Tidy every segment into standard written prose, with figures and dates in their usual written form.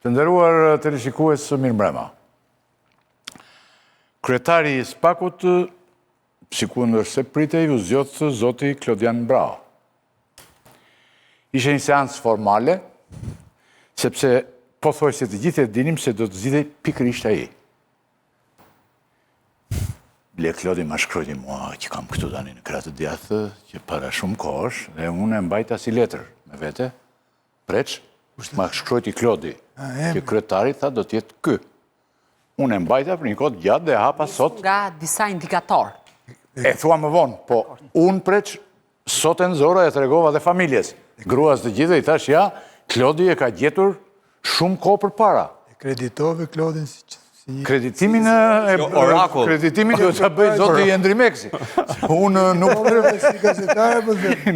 Të nderuar teleshikues, mirëmbrëma. Kryetari I SPAK-ut, sikur ndërse pritej, u zgjodh zoti Klodian Brao. Ishte një seancë formale, sepse pothuajse të gjithë e dinim se do të zgjidhej pikërisht ai. Le Klodi ma shkroi mua që kam këtu tani në krah të djathtë, që para shumë kohësh, dhe unë e mbajta si letër me vete, preç, ma shkroi Klodi, që kryetari tha do të jetë ky. Unë e mbajta për një kohë gjatë dhe hapa sot. Nga disa indikator. E thua më vonë, po unë preç sot e nëzora e tregova dhe familjes. Gruas të gjithë I thash ja, Klodi e ka gjetur shumë kohë përpara. Kreditove Klodin si Kreditimin Kreditimin do të bëj zoti Endrimeksi. Unë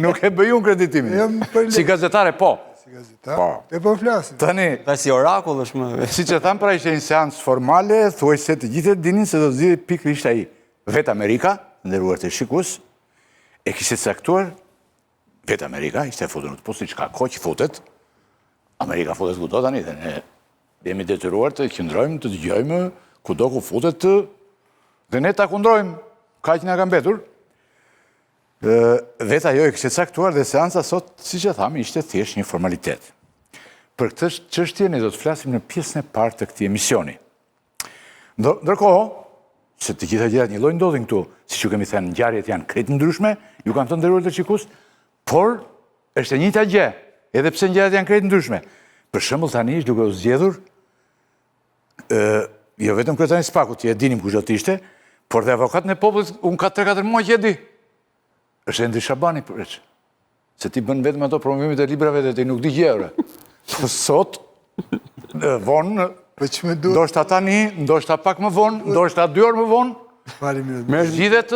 nuk e bëj unë kreditimin. Si gazetare po. E po flasim. Tani, si orakull është më... si që thamë pra ishte një seancë formale, thuajse të gjithë dinin se do të zgjidhej pikërisht ai. Vetë Amerika, nderuar teleshikues, e kishte caktuar, vetë Amerika, ishte futur në të posti çka kohë që futet. Amerika futet kudo tani dhe ne jemi detyruar të qëndrojmë, të dëgjojmë kudo ku futet dhe ne ta kundrojmë, kaq na ka mbetur. Vetë ajo e kishte caktuar dhe seanca sot, siç e thamë, ishte thjesht një formalitet. Për këtë çështje ne do të flasim në pjesën e parë të këtij emisioni. Ndërkohë, se të gjitha gjërat një lloj ndodhin këtu, siç ju kemi thënë, ngjarjet janë krejt ndryshme, ju kanë të nderuar teleshikues, por është e njëjta gjë, edhe pse ngjarjet janë krejt ndryshme. Për shembull tani është duke u zgjedhur jo vetëm kryetari I SPAK-ut, që e dinim kush do të ishte, por dhe avokatën e popullit, unë ka 3-4 muaj që e di. Është Endri Shabani përveç. Se ti bën vetëm ato promovimit e librave dhe ti nuk di gjëra. Po sot, vonë, ndoshta tani, ndoshta pak më vonë, ndoshta 2 orë më vonë, zgjidhet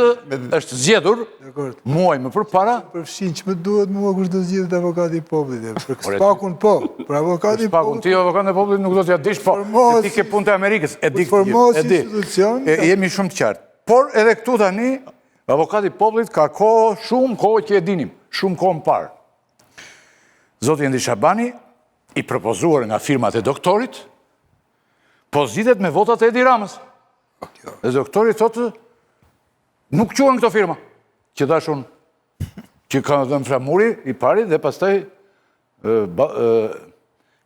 është zgjedhur muaj më përpara. Përfshin që më duhet mua kush do zgjidhet avokati I popullit. Për SPAK-un po, për avokati I popullit. Ti avokati I popullit nuk do t'ja dish po. Ti ke punë të Amerikës, e di. Jemi shumë të qartë. Por edhe këtu tani avokati I popullit ka kohë, shumë kohë që e dinim, shumë kohë më parë. Zoti Endri Shabani, I propozuar nga firmat e doktorit, po zgjidhet me votat e Edi Ramës. Dhe doktori thotë, nuk quhen këto firma, që dash unë, që ka dhënë flamuri I pari dhe pastaj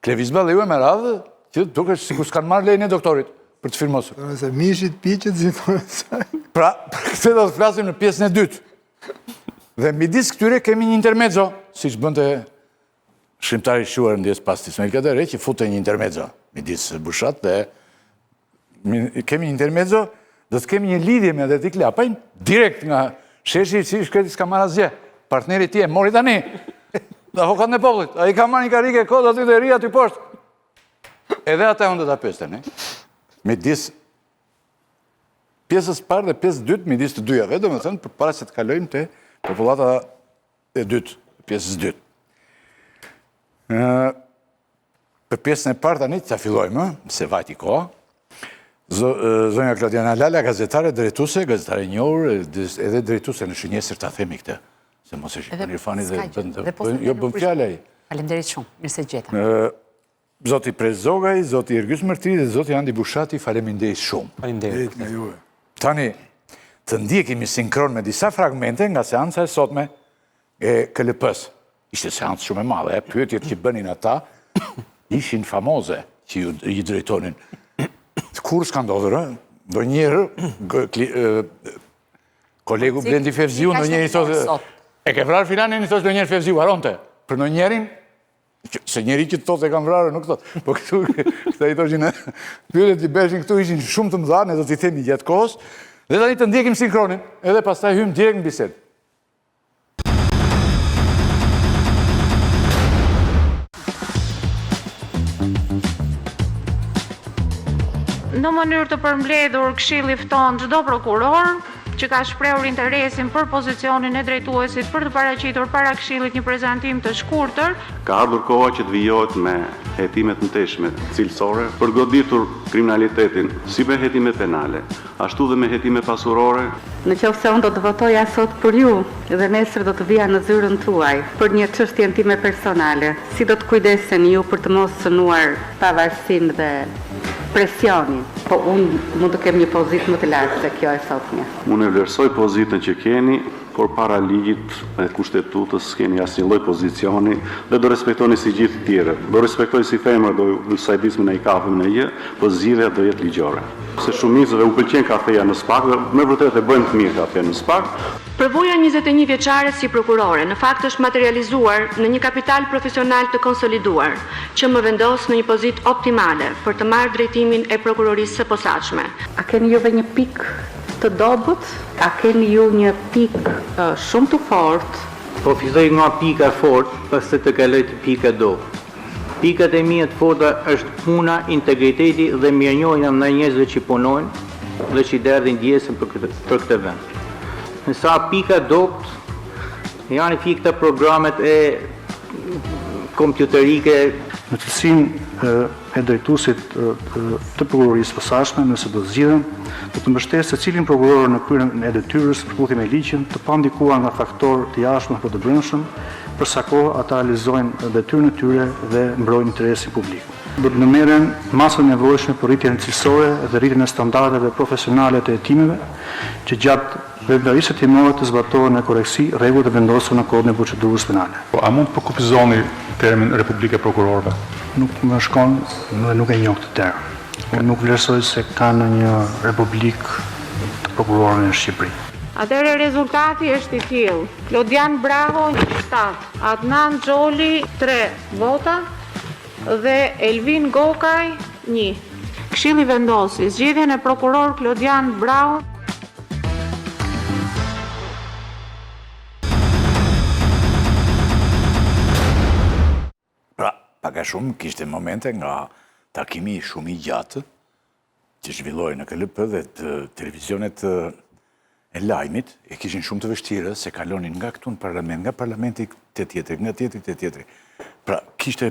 Klevis Balliu me radhë, që duket sikur s'kan marrë lejen e doktorit për të firmosur. Se mishit piqet zinore saj. Pra, për këtë do të flasim në pjesën e dytë. Dhe midis këtyre kemi një intermezzo, siç bënte shkrimtari I shuar ndjes pas Ismail Kadare, që fute një intermezzo midis Bushat dhe kemi një intermezzo, do të kemi një lidhje me Adetik Lapajn, direkt nga sheshi si shkreti s'ka marrë asgjë. Partneri ti e mori tani, dhe avokatën e popullit. Ai ka marrë një karrige kod aty dhe ri aty poshtë. Edhe ata unë do ta pyes tani. Midis pjesës parë dhe pjesës dytë, midis të dyjave, domethënë përpara se të kalojmë te popullata e dytë, pjesës dytë. Për pjesën e parë tani ta fillojmë, se vajti koha. Zonja Klodiana Lala, gazetare, drejtuese, gazetare e njohur, edhe drejtuese në shënjesër ta themi këtë, se mos e shikoni Irfani dhe jo bën fjalë ai. Faleminderit shumë, mirë se gjeta. Zoti Prez Zogaj, zoti Ergjys Mërtiri dhe zoti Andi Bushati, faleminderit shumë. Faleminderit. Tani, të ndjekemi sinkron me disa fragmente nga seanca e sotme e KLP-s. Ishte seancë shumë e madhe, pyetjet që bënin ata ishin famoze që I drejtonin. Kur s'ka ndodhur, do njerë, kolegu Blendi Fevziu, do njerë I thotë, e ke vrarë filanin, I thotë do njerë Fevziu, haronte. Për do njerin, se njeri që të thotë e kam vrarë, nuk thotë. Po këtu, këta I thoshin, pyetjet I beshin këtu ishin shumë të mëdha, ne do t'i themi gjatë kohës, dhe tani të ndjekim sinkronin, edhe pastaj hymë direkt në bisedë. Në mënyrë të përmbledhur, Këshilli fton çdo prokuror që ka shprehur interesin për pozicionin e drejtuesit për të paraqitur para Këshillit një prezantim të shkurtër. Ka ardhur koha që të vijohet me hetimet në teshme cilësore për goditur kriminalitetin si me hetime penale, ashtu dhe me hetime pasurore. Në qoftë se unë do të votoja sot për ju dhe nesër do të vija në zyrën tuaj për një çështje time personale, si do të kujdesen ju për të mos sënuar pavarësinë dhe presionin, po unë mund të kem një pozitë më të lartë se kjo e sotme. Unë e vlerësoj pozitën që keni, por para ligjit e kushtetutës keni asnjë lloj pozicioni dhe do respektoni si gjithë tjerët. Do respektoj si femra, do sajdismin e i kafën në jë, po zgjidhja do jetë ligjore. Se shumicëve u pëlqen kafeja në SPAK, me vërtet e bëjmë të mirë kafe në SPAK. Përvoja 21 vjeçare si prokurore në fakt është materializuar në një kapital profesional të konsoliduar, që më vendos në një pozitë optimale për të marrë drejtimin e prokurorisë së posaçme. A keni juve një pikë të dobët? A keni ju një pikë shumë të fortë? Po filloj nga pika e fortë, pastaj të kaloj te pika e dobët. Pikat e mia të forta është puna, integriteti dhe mirënjohja ndaj njerëzve që punojnë dhe që derdhin ndjesën për këtë vend. Nësa pika dobët janë fikë të programet e kompjuterike. Në cilësinë e drejtuesit të prokurorisë posaçme, nëse do zgjidhen, do të mbështesë secilin prokuror në kryerjen e detyrës në përputhje me ligjin, të pandikuar nga faktorë të jashtëm apo të brendshëm, për sa kohë ata realizojnë detyrën e tyre dhe mbrojnë interesin publik. Do të nëmerren masat nevojshme për rritjen cilësore dhe rritjen e standardeve profesionale të hetimeve, që gjatë veprimtarisë hetimore të zbatohen me korreksi rregullat e vendosura në Kodin e Procedurës Penale. A mund të përkufizoni termin Republikë e Prokurorëve? Nuk më shkon dhe nuk e njoh këtë term. Unë nuk vlerësoj se ka në një republikë të prokurorëve në Shqipëri. Atëherë rezultati është i tillë. Klodian Braho 7, Adnan Xholi 3 vota dhe Elvin Gokaj 1. Këshilli vendosi zgjedhjen e prokuror Klodian Braho. Pra, pak a shumë kishte momente nga takimi shumë i gjatë që zhvilloi në KLP dhe të televizionet e lajmit e kishin shumë të vështirë se kalonin nga këtu në parlament, nga parlamenti të tjetëri, nga tjetëri të tjetëri. Pra, kishte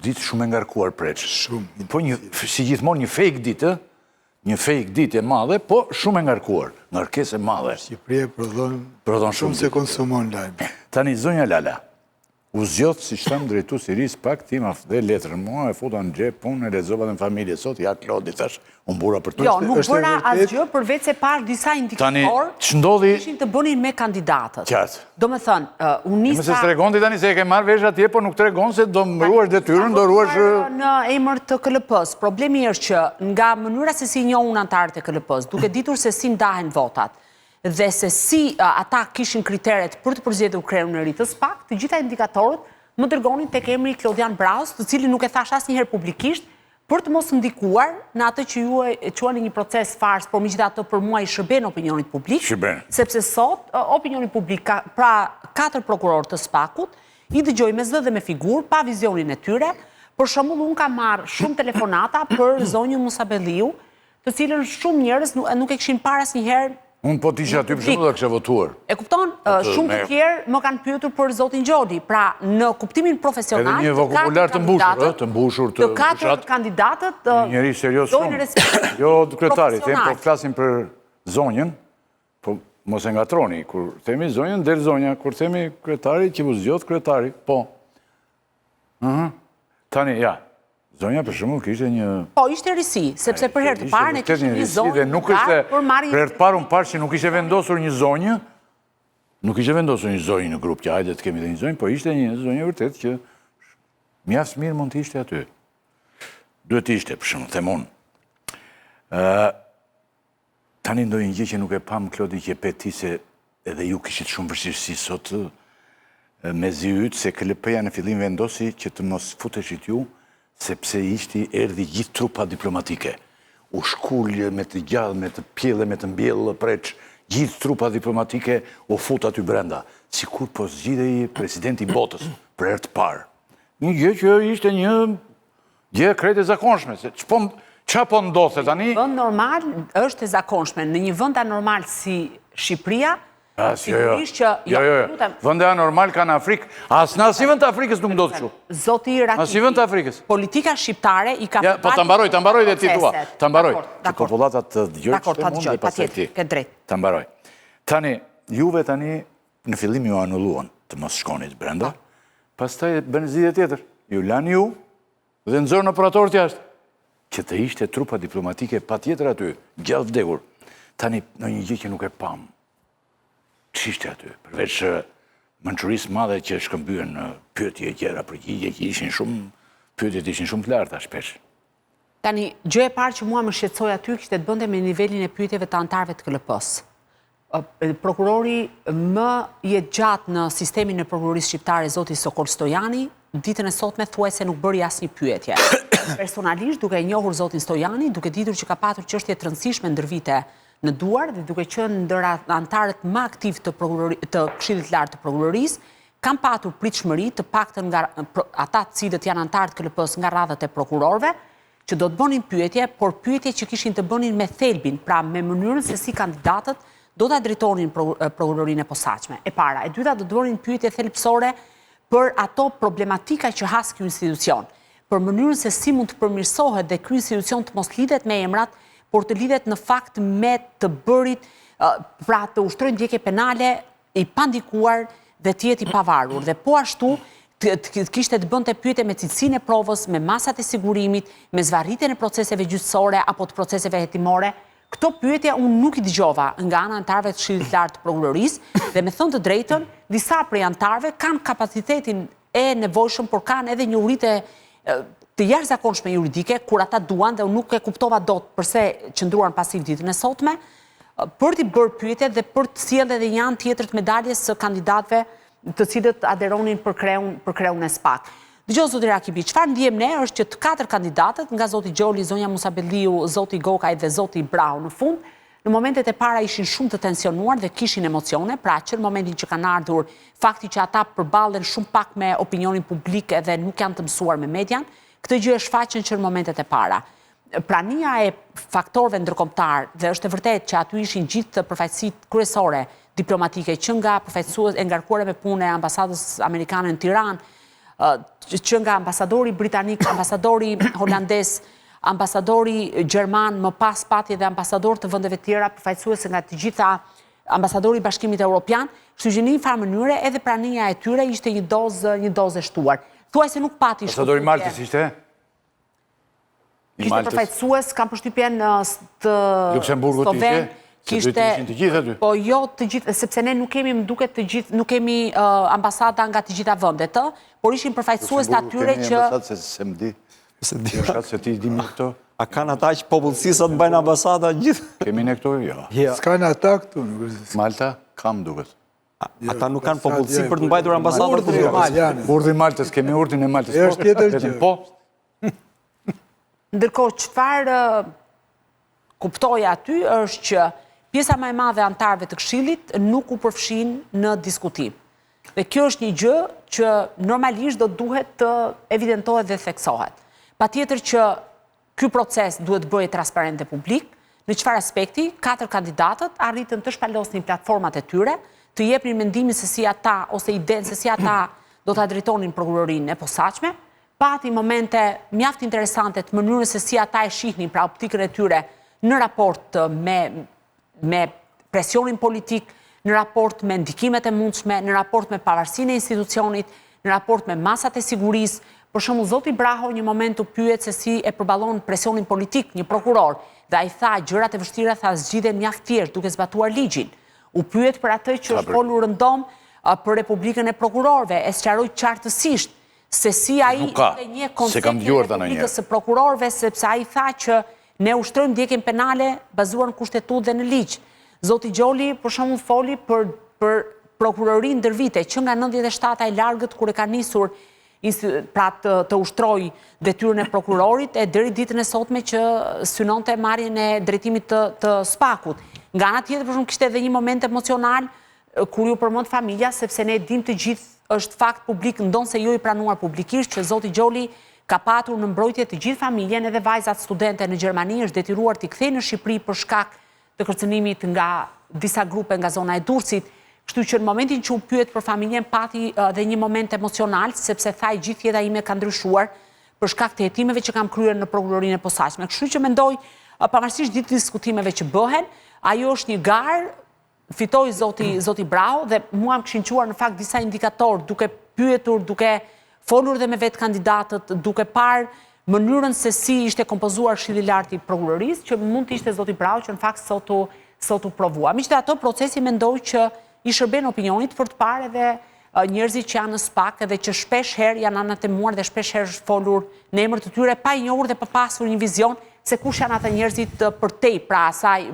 ditë shumë e ngarkuar preç. Shumë. Po si gjithmonë një fake ditë e madhe, po shumë e ngarkuar, ngarkesë e madhe. Shqipëria prodhon shumë se konsumon lajme. Tani zonja Lala, u zgjodh si shtam drejtues i ri SPAK, ti ma dhe letrën mua, e futa në xhep, punë, e lexova në familje sot, ja Klodi thash, unë bura për të. Jo, nuk bëra asgjë përveç se pash disa indikatorë që ishin të bënin me kandidatët. Qartë. Do me thënë, unë nisa... Mëse s'tregon ti tani se e ke marrë vesh atje, po nuk tregon se do mbruash detyrën, do ruash... Në emër të KLP-s, problemi është që nga mënyra se si njohun antarët e KLP-s, duke ditur se si ndahen votat, dhe se si ata kishin kriteret për të përzgjedhur krerun e ri të SPAK, të gjitha indikatorët më dërgonin tek emri Klodian Braus, të cilin nuk e thash asnjëherë publikisht, për të mos ndikuar në atë që ju e quani një proces fars, por megjithatë për mua i shërben opinionit publik, sepse sot opinioni publik pra 4 prokurorë të SPAK-ut i dëgjoj me zë dhe me figurë, pa vizionin e tyre. Për shembull, unë kam marrë shumë telefonata për zonjën Musabelliu, të cilën shumë njerëz nuk e kishin parë asnjëherë. Unë po t'isha aty për shumë dhe kësha votuar. E kupton, shumë të tjerë më kanë pyetur për zotin Gjordi. Pra, në kuptimin profesional, edhe një vokabular të mbushur, të 4 kandidatët njëri serios shumë. Jo, kretari, po flasim për zonjën, po mos e ngatroni, kur themi zonjën, del zonja, kur themi kretari, që mu zgjodh kretari, po. Tani, ja. Zonja për shembull kishte një... Po, ishte risi, sepse për herë të parë ne kishte një zonjë dhe nuk ishte... Për herë të parë unë parë që nuk ishte vendosur një zonjë, në grup që hajde të kemi dhe një zonjë, po ishte një zonjë vërtet që mjaft mirë mund të ishte aty. Duhet të ishte, për shembull, them unë. Tani ndonjë gjë që nuk e pam Klodi që e peti se edhe ju kishit shumë vështirësi sot me zi yt se KLP-ja në fillim vendosi që të mos futeshit ju sepse erdhi gjithë trupa diplomatike. U shkullje me të gjallë, me të pjellë, me të mbjellë preç, gjithë trupa diplomatike u fut aty brenda. Sikur po zgjidhej presidenti botës, për herë të parë. Një gjë që ishte një gjë krejt e zakonshme, se Qa po ndodhe tani? Vënd normal është e zakonshme. Në një vënd anormal si Shqipëria, sigurisht që... Jo. Vënde anormal ka në Afrikë. As në asnjë vend të Afrikës nuk ndodhë kështu. Zoti Rakipi, asnjë vend të Afrikës. Politika shqiptare i ka... Po të mbaroj dhe ti tua. Të mbaroj. Që populatat të dëgjoj Dakor, ta dëgjoj, patjetër, ke drejt. Të mbaroj. Tani, juve tani në fillim ju anulluan të mos shkonit brenda, pastaj bën zgjidhje tjetër. Ju lan ju dhe nxorën operatorët jashtë. Që të ishte trupa diplomatike patjetër aty, gjallë vdekur. Tani në një gjë që nuk e pam. Ç'ishte aty? Përveç mençurisë madhe që shkëmbyen pyetje gjëra përgjigje që ishin shumë pyetjet ishin shumë të larta shpesh. Tani, gjë e parë që mua më shqetësoi aty kishte të bënte me nivelin e pyetjeve të anëtarëve të KLP-s. Prokurori më jetë gjatë në sistemin e prokurorisë shqiptare, zoti Sokol Stojani, ditën e sotme thuaj se nuk bëri asnjë pyetje. Personalisht, duke e njohur zotin Stojani, duke ditur që ka patur çështje të rëndësishme ndër vite në duar dhe duke qenë ndër anëtarët më aktiv të Këshillit të Lartë të Prokurorisë, kanë patur pritshmëri të paktën nga ata të cilët janë anëtarët KLP-s nga radhët e prokurorëve, që do të bënin pyetje, por pyetje që kishin të bënin me thelbin, pra me mënyrën se si kandidatët do ta drejtonin prokurorinë e posaçme. E para, e dyta do të bënin pyetje thelbësore për ato problematika që has ky institucion, për mënyrën se si mund të përmirësohet dhe ky institucion të mos lidhet me emrat, por të lidhet në fakt me të bërit, pra të ushtrojnë ndjekje penale i pandikuar dhe të jetë i pavarur. Dhe po ashtu kishte të bënte pyetje me cilësinë e provës, me masat e sigurimit, me zvarritjen e proceseve gjyqësore apo të proceseve hetimore. Këto pyetje unë nuk i dëgjova nga ana anëtarëve të Këshillit të Lartë të Prokurorisë dhe me thënë të drejtën, disa prej anëtarëve kanë kapacitetin e nevojshëm, por kanë edhe njohuritë të jashtëzakonshme juridike, kur ata duan, dhe unë nuk e kuptova dot pse qëndruan pasiv ditën e sotme, për t'i bërë pyetje dhe për të sjellë edhe një anë tjetër të medaljes së kandidatëve të cilët aderonin për kreun e SPAK. Dëgjoj zoti Rakipi, çfarë ndjem ne është që të 4 kandidatët, nga zoti Gjoli, zonja Musabelliu, zoti Gokaj dhe zoti Brau në fund, në momentet e para ishin shumë të tensionuar dhe kishin emocione, pra që në momentin që kanë ardhur fakti që ata përballen shumë pak me opinionin publik dhe nuk janë të mësuar me median, këtë gjë e shfaqen që në momentet e para. Prania e faktorëve ndërkombëtar dhe është e vërtetë që aty ishin gjithë përfaqësitë kryesore diplomatike, që nga përfaqësues e ngarkuara me punë e ambasadës amerikane në Tiranë, që nga ambasadori britanik, ambasadori holandez, ambasadori gjerman, më pas pati dhe ambasador të vendeve tjera, përfaqësues nga të gjitha ambasadori i Bashkimit Evropian, kështu që në një farë mënyre edhe prania e tyre ishte një dozë e shtuar. Thuaj se nuk pati shumë. Ambasadori Maltës ishte? Kishte përfaqësues, kam përshtypjen të Luksemburgut ishte? Se duhet ishin të gjithë aty? Po jo të gjithë, sepse ne nuk kemi, më duket të gjithë, nuk kemi ambasada nga të gjitha vendet, por ishin përfaqësues të atyre që... Kemi ambasadë se më di. Se ti di me këto? A kanë ata që popullësisë të bëjnë ambasada gjithë? Kemi ne këto? Jo. S'kanë ata këtu, nuk është. Malta, kam duket. Ata nuk kanë popullësi për të mbajtur ambasadë? Urdhri Maltës, kemi urdhin e Maltës. Është tjetër gjë. Po. Ndërkohë, çfarë kuptoja aty është që pjesa më e madhe e anëtarëve të Këshillit nuk u përfshin në diskutim. Dhe kjo është një gjë që normalisht do duhet të evidentohet dhe theksohet. Patjetër që ky proces duhet bëhet transparent dhe publik. Në çfarë aspekti? 4 kandidatët arritën të shpalosnin platformat e tyre, të jepnin mendimin se si ata ose idenë se si ata do ta drejtonin prokurorinë e posaçme. Pati momente mjaft interesante të mënyrës se si ata e shihnin pra optikën e tyre në raport me presionin politik, në raport me ndikimet e mundshme, në raport me pavarësinë e institucionit, në raport me masat e sigurisë. Për shembull, zoti Braho një moment u pyet se si e përballon presionin politik një prokuror, dhe ai tha gjërat e vështira tha zgjidhen mjaft thjesht duke zbatuar ligjin. U pyet për atë që është folur rëndom për Republikën e Prokurorëve, e sqaroi qartësisht se si ai ishte një koncept i Republikës së Prokurorëve, sepse ai tha që ne ushtrojmë ndjekjen penale bazuar në kushtetutë dhe në ligj. Zoti Gjoli për shembull foli për prokurorinë ndër vite, që nga 97 e largët kur e ka nisur pra të ushtrojë detyrën e prokurorit e deri ditën e sotme që synonte marrjen e drejtimit të SPAK-ut. Nga ana tjetër për shembull kishte edhe një moment emocional kur ju përmend familja, sepse ne dim të gjithë është fakt publik, ndonse jo i pranuar publikisht, që zoti Gjoli ka patur në mbrojtje të gjithë familjen, edhe vajzat studente në Gjermani është detyruar t'i kthejë në Shqipëri për shkak të kërcënimit nga disa grupe nga zona e Durrësit. Kështu që në momentin që u pyet për familjen pati dhe një moment emocional, sepse thaj gjithë jeta ime ka ndryshuar për shkak të hetimeve që kam kryer në prokurorinë e posaçme. Kështu që mendoj, pavarësisht ditë diskutimeve që bëhen, ajo është një garë, fitoi zoti Braho dhe mua më kishin quar në fakt disa indikator, duke pyetur, duke folur dhe me vetë kandidatët, duke parë mënyrën se si ishte kompozuar Këshilli i Lartë i Prokurorisë, që mund të ishte zoti Braho që në fakt sot u provua. Megjithatë, procesi mendoj që i shërben opinionit për të parë edhe njerëzit që janë në SPAK edhe që shpesh herë janë anatemuar dhe shpesh herë folur në emër të tyre pa i njohur dhe pa pasur një vizion se kush janë ata njerëzit përtej pra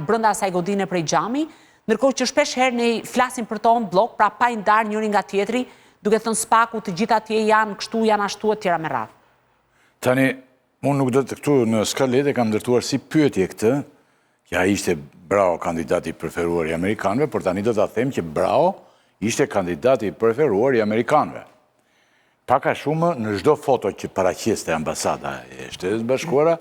brenda asaj godine prej xhami, ndërkohë që shpesh herë ne flasim për to në blog, pra pa i ndarë njëri nga tjetri, duke thënë SPAK-u të gjitha atje janë kështu, janë ashtu etj me radhë. Tani, unë nuk do të këtu në skalet e kam ndërtuar si pyetje këtë, që ai ishte Braho kandidati i preferuar i amerikanëve, por tani do ta them që Braho ishte kandidati i preferuar i amerikanëve. Paka shumë në çdo foto që paraqiste ambasada e Shtetit Bashkuara,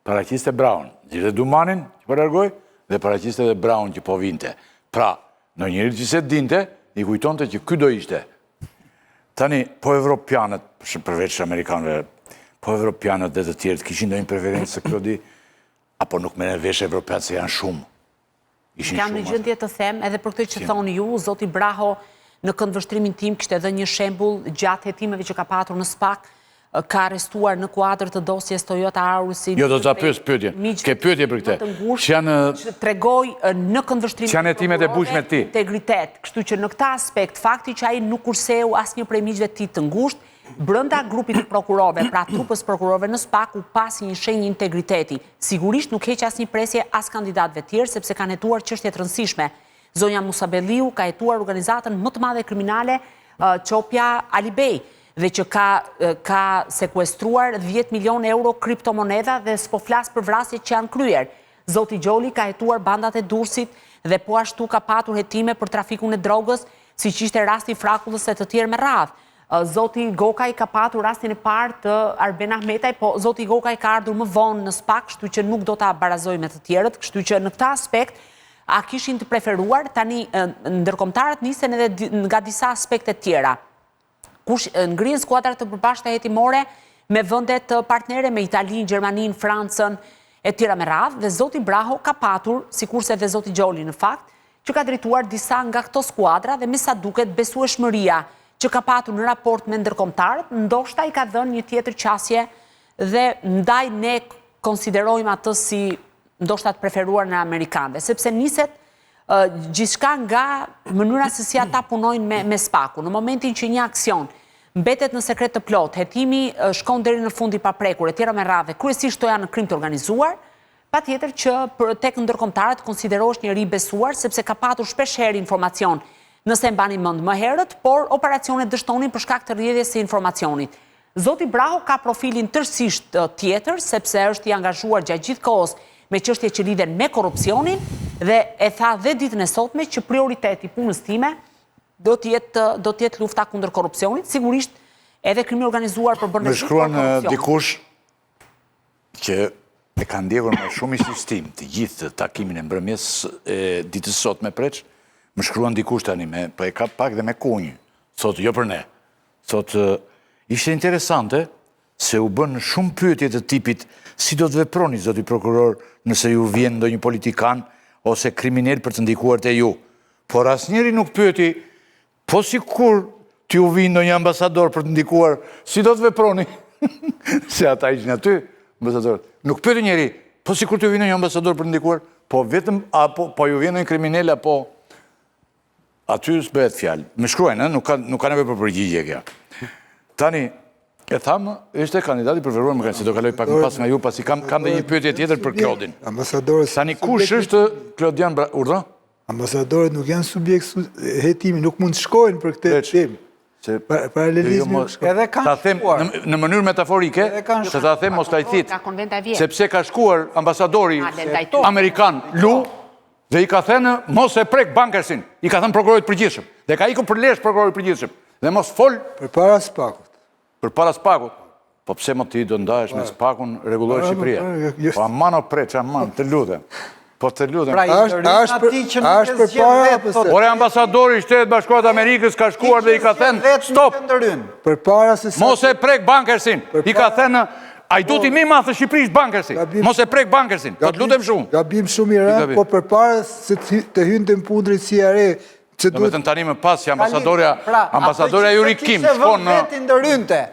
paraqiste Brahon. Gjithë Dumanin që po largoi dhe paraqiste edhe Brahon që po vinte. Pra, në njëri që se dinte, i kujtonte që ky do ishte. Tani, po evropianët, përveç amerikanëve, po evropianët dhe të tjerët kishin ndonjë preferencë se Klodi, apo nuk merren vesh evropianët se janë shumë. Kam në gjendje të them, edhe për këtë që thonë ju, zoti Braho në këndvështrimin tim kishte dhënë një shembull gjatë hetimeve që ka patur në SPAK, ka arrestuar në kuadër të dosjes Toyota Aurusi. Jo, do ta pyes pyetje. Ke pyetje për këtë? Që janë tregoj në këndvështrimin që janë hetimet e bujshme të tij. Integritet, kështu që në këtë aspekt fakti që ai nuk kurseu asnjë prej miqve të tij të ngushtë, brenda grupit të prokurorëve, pra trupës prokurorëve në SPAK, u pasi një shenjë integriteti. Sigurisht nuk heq asnjë presje as kandidatëve tjerë, sepse kanë hetuar çështje të rëndësishme. Zonja Musabelliu ka hetuar organizatën më të madhe kriminale Çopja Alibej, dhe që ka sekuestruar 10 milion euro kriptomoneda dhe s'po flas për vrasjet që janë kryer. Zoti Gjoli ka hetuar bandat e Durrësit dhe po ashtu ka patur hetime për trafikun e drogës, siç ishte rasti i Frakullës e të tjerë me radhë. Zoti Gokaj ka patur rastin e parë të Arben Ahmetaj, po zoti Gokaj ka ardhur më vonë në SPAK, kështu që nuk do ta barazoj me të tjerët, kështu që në këtë aspekt a kishin të preferuar, tani ndërkombëtarët nisen edhe nga disa aspekte tjera. Kush ngrihen skuadrat të përbashkëta hetimore me vendet partnere, me Italinë, Gjermaninë, Francën e tjera me radhë, dhe zoti Braho ka patur, sikurse dhe zoti Gjoli në fakt, që ka drejtuar disa nga këto skuadra dhe me sa duket besueshmëria që ka patur në raport me ndërkombëtarët, ndoshta i ka dhënë një tjetër qasje dhe ndaj ne konsiderojmë atë si ndoshta të preferuar në amerikanëve, sepse niset gjithçka nga mënyra se si ata punojnë me SPAK-un. Në momentin që një aksion mbetet në sekret të plot, hetimi shkon deri në fund i paprekur, etj me radhë, kryesisht to janë në krim të organizuar, patjetër që tek ndërkombëtarët konsiderohesh njëri i besuar, sepse ka patur shpesh herë informacion, nëse mbani mend më herët, por operacionet dështonin për shkak të rrjedhjes së informacionit. Zoti Braho ka profilin tërësisht tjetër, sepse është i angazhuar gjatë gjithë kohës me çështje që lidhen me korrupsionin dhe e tha dhe ditën e sotme që prioriteti punës time do të jetë lufta kundër korrupsionit, sigurisht edhe krimi organizuar për bërë më shkruan dikush që e ka ndjekur me shumë insistim të gjithë takimin e mbrëmjes ditës sot me preç, më shkruan dikush tani po e ka pak dhe me kunjë, thotë jo për ne. Thotë ishte interesante se u bën shumë pyetje të tipit si do të veproni zoti prokuror nëse ju vjen ndonjë politikan ose kriminal për të ndikuar te ju. Por asnjëri nuk pyeti po sikur t'ju vjen ndonjë ambasador për të ndikuar, si do të veproni? Se ata ishin aty, ambasadorët. Nuk pyeti njëri, po sikur t'ju vjen ndonjë ambasador për të ndikuar, po vetëm apo po ju vjen ndonjë kriminal apo aty s'bëhet fjalë. Më shkruajnë, nuk ka nevojë për përgjigje kjo. Tani e thamë, ishte kandidati preferuar më kanë, se do kaloj pak më pas nga ju, pasi kam dhe një pyetje tjetër për Klodin. Tani kush është Klodian Urdhë? Ambasadorët nuk janë subjekt hetimi, nuk mund të shkojnë për këtë temë. Paralelizmi edhe kanë shkuar. Në mënyrë metaforike, se ta them mos ta i thit, sepse ka shkuar ambasadori amerikan Lu dhe i ka thënë mos e prek Bankersin, i ka thënë prokurorit përgjithshëm. Dhe ka ikur për lesh prokurorit përgjithshëm. Dhe mos fol përpara SPAK-ut. Përpara SPAK-ut. po pse më ti do ndahesh me Spakun, rregulloj Shqipëria. Po aman o preç, aman, të lutem. Po të lutem. Ore ambasadori i Shtetit Bashkuar të Amerikës ka shkuar dhe i ka thënë stop. Mos e prek Bankersin. I ka thënë a i du ti mi mathë Shqipërisht Bankersin. Mos e prek Bankersin. Po të lutem shumë. Gabim shumë i rëndë, po përpara se të hynë të mpundrit si are. Do me të tani më pas që ambasadorja Juri Kim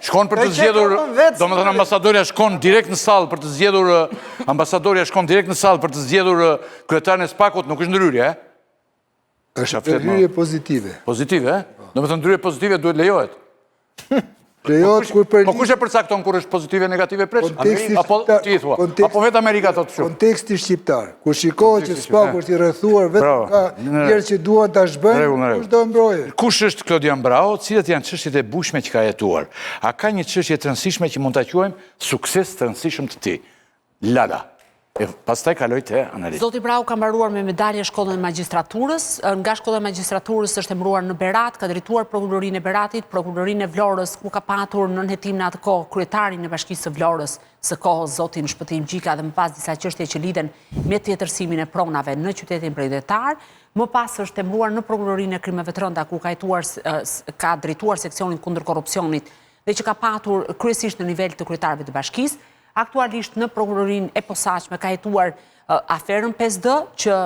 shkon për të zgjedhur, do me thënë ambasadorja shkon direkt në salë për të zgjedhur, ambasadorja shkon direkt në salë për të zgjedhur kryetarën e Spakut, nuk është ndryrje, e? është ndryrje pozitive. Pozitive, e? Do me thënë ndryrje pozitive duhet lejohet. Po kush e përcakton kur është pozitive, negative preç? Apo ti i thua? Apo vetë Amerika të shumë? Konteksti shqiptar, kur shikohet që Spaku është i rrethuar, vetëm ka njerëz që duan ta zhbëjnë, kush do mbrojë? Kush është Klodian Brau, cilët janë çështjet e bushme që ka jetuar? A ka një çështje të rëndësishme që mund ta quajmë sukses të rëndësishëm të tij? Lala. Pastaj kaloj te analizë. Zoti Brau ka mbaruar me medalje shkollën e magjistraturës. Nga shkolla e magjistraturës është emëruar në Berat, ka drejtuar prokurorinë e Beratit, prokurorinë e Vlorës, ku ka patur nën hetim në atë kohë kryetarin e Bashkisë së Vlorës së kohës zotin Shpëtim Gjika dhe më pas disa çështje që lidhen me tjetërsimin e pronave në qytetin Bregdetar. Më pas është emëruar në prokurorinë e krimeve të rënda, ku ka drejtuar seksionin kundër korrupsionit dhe që ka patur kryesisht në nivel të kryetarëve të bashkisë. Aktualisht në prokurorinë e posaçme ka jetuar aferën 5D, që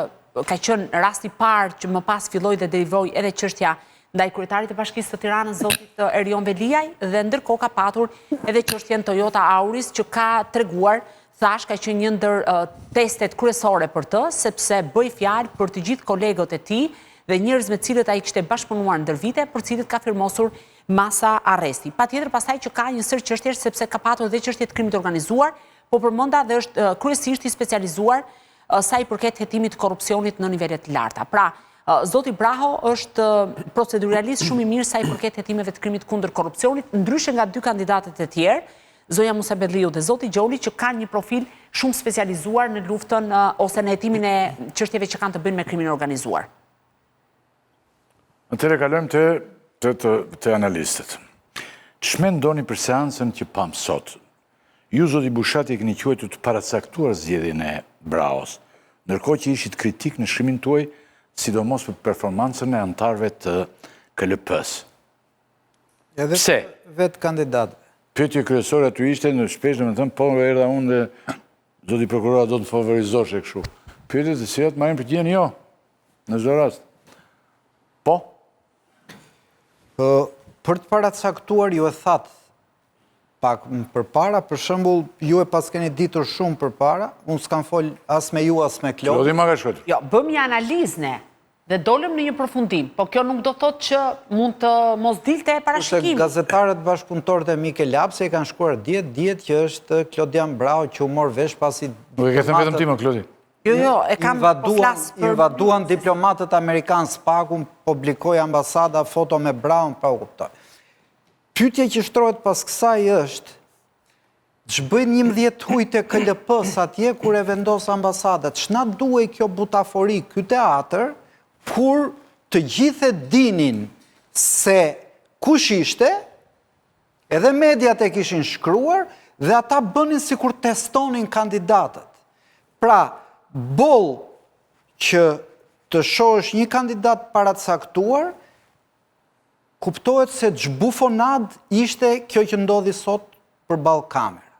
ka qenë rasti parë që më pas filloi dhe derivoi edhe çështja ndaj kryetarit të Bashkisë së Tiranës, zotit Erion Veliaj, dhe ndërkohë ka patur edhe çështjen Toyota Auris, që ka treguar, thash, ka qenë një ndër testet kryesore për të, sepse bëi fjalë për të gjithë kolegët e tij dhe njerëz me cilët ai kishte bashkëpunuar ndër vite, për cilët ka firmosur masa arresti. Patjetër pastaj që ka një sër çështjesh, sepse ka patur edhe çështje të krimit të organizuar, po përmenda dhe është kryesisht i specializuar sa i përket hetimit të korrupsionit në nivele të larta. Pra, zoti Braho është proceduralist shumë i mirë sa i përket hetimeve të krimit kundër korrupsionit, ndryshe nga dy kandidatët e tjerë, Zoja Musabelliu dhe zoti Gjoli, që kanë një profil shumë specializuar në luftën ose në hetimin e çështjeve që kanë të bëjnë me krimin organizuar. Atëherë kalojmë të analistët. Ç'më ndoni për seancën që pam sot? Ju, zoti Bushati, e keni quajtur të paracaktuar zgjedhjen e Braos, ndërkohë që ishit kritik në shkrimin tuaj, sidomos për performancën e antarëve të KLP-s. Pse? Vetë kandidatëve. Pyetje kryesore aty ishte në shpesh, domethënë, po erdha unë dhe zoti prokurora do të favorizoshe kështu. Pyetjet e cilat marrin përgjigjen jo, në çdo rast. Po? Për të paracaktuar ju e thatë pak përpara, për shembull, ju e pas keni ditur shumë përpara, unë s'kam fol as me ju, as me Klodi. Klodi ma ka shkruar. Jo, bëm një analizë ne, dhe dolëm në një përfundim, po kjo nuk do thotë që mund të mos dilte e parashikimi. Gazetarët bashkëpunëtorët e Mikel Lapse i kanë shkruar djetë që është Klodian Brau që u mor vesh pasi... Nuk e thënë vetëm ti më, Klodi. Jo, e kam po flasë për... Invaduan diplomatët amerikanë Spakun, publikoi ambasada foto me Braun, pa u kuptoj. Pyetje që shtrohet pas kësaj është, ç'bën 11 hujt e KLP-s atje kur e vendos ambasadat? Ç'na duhej kjo butafori, ky teatr, kur të gjithë e dinin se kush ishte, edhe mediat e kishin shkruar, dhe ata bënin sikur testonin kandidatët. Pra, boll që të shohësh një kandidat paracaktuar, kuptohet se ç'bufonad ishte kjo që ndodhi sot përballë kamera.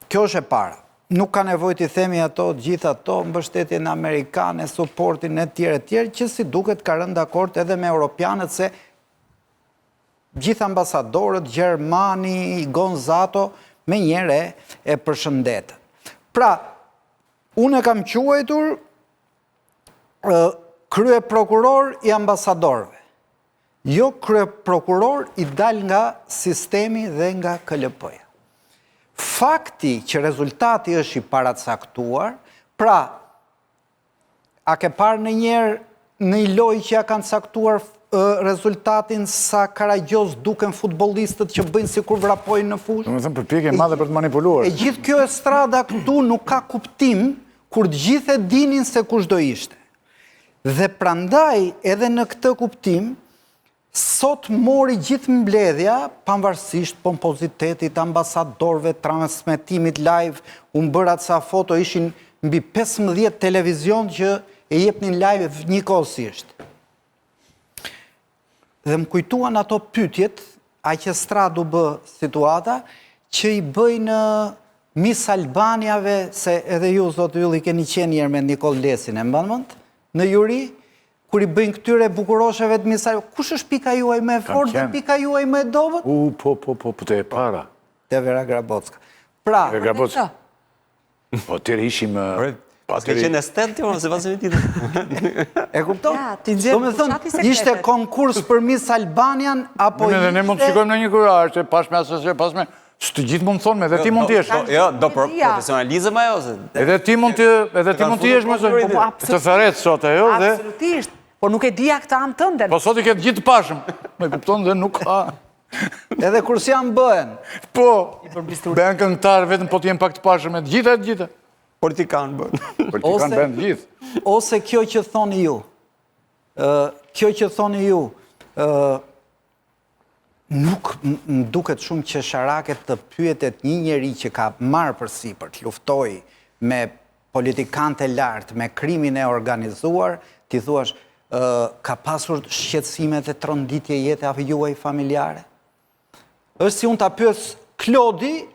Kjo është e para. Nuk ka nevojë të themi ato, gjithë ato, mbështetjen amerikane, suportin e tjerë, që si duket ka rënë dakord edhe me europianët se gjithë ambasadorët, Gjermani, Gonzato, me njëre e përshëndetën. Pra, unë e kam quajtur krye prokuror i ambasadorëve. Jo krye prokuror i dal nga sistemi dhe nga KLP-ja. Fakti që rezultati është i paracaktuar, pra, a ke parë në njerë në i loj që ja kanë caktuar rezultatin sa Karagjoz duken futbollistët që bëjnë si kur vrapojnë në fushë? Do të thënë përpjekje madhe për të manipuluar. E gjithë kjo estrada këtu nuk ka kuptim kur të gjithë e dinin se kush do ishte. Dhe prandaj edhe në këtë kuptim, Sot mori gjithë mbledhja, pavarësisht pompozitetit, ambasadorëve, transmetimit live, unë bërat sa foto ishin mbi 15 televizion që e jepnin live njëkohësisht. Dhe më kujtuan ato pyetjet, aq e stradu bë situata, që i bëjnë Miss Albaniave, se edhe ju, zotë Ylli, keni qenë njerë me Nikol Lesin, e mban mend, në juri, kur i bëjnë këtyre bukurosheve të Miss Albaniave, kush është pika juaj me fort dhe pika juaj me dobët? Po, të e para. Te Vera Grabocka. Pra, Grabocka. Po, tërë ishim... Ska qenë estet të se pasë vitit. E kupton? Do me thënë, ishte konkurs për Miss Albanian, apo ishte... Ne mund të shikojmë në një kurar, që pashme asësë, pashme... Së të gjithë mund të thonë, edhe ti mund t'jesh. Jo, do profesionalizëm ajo, se... Edhe ti mund t'jesh, më zë. Të thëret sot ajo, dhe... Absolutisht, po nuk e dija këta anë tënde. Po sot i ketë gjithë pashëm. Me kupton dhe nuk ka... Edhe kur si janë bëhen. Po, bëhen këngëtarë vetëm po t'jem pak të pashëm, e gjitha. Politikanë bëhen. Politikanë bëhen gjithë. Ose kjo që thoni ju, nuk më duket shumë qesharake të pyetet një njeri që ka marrë përsipër të luftoj me politikante lartë, me krimin e organizuar, ti thuash, ka pasur shqetësimet e tronditje jete a juaj familjare? është si unë ta pyes Klodi,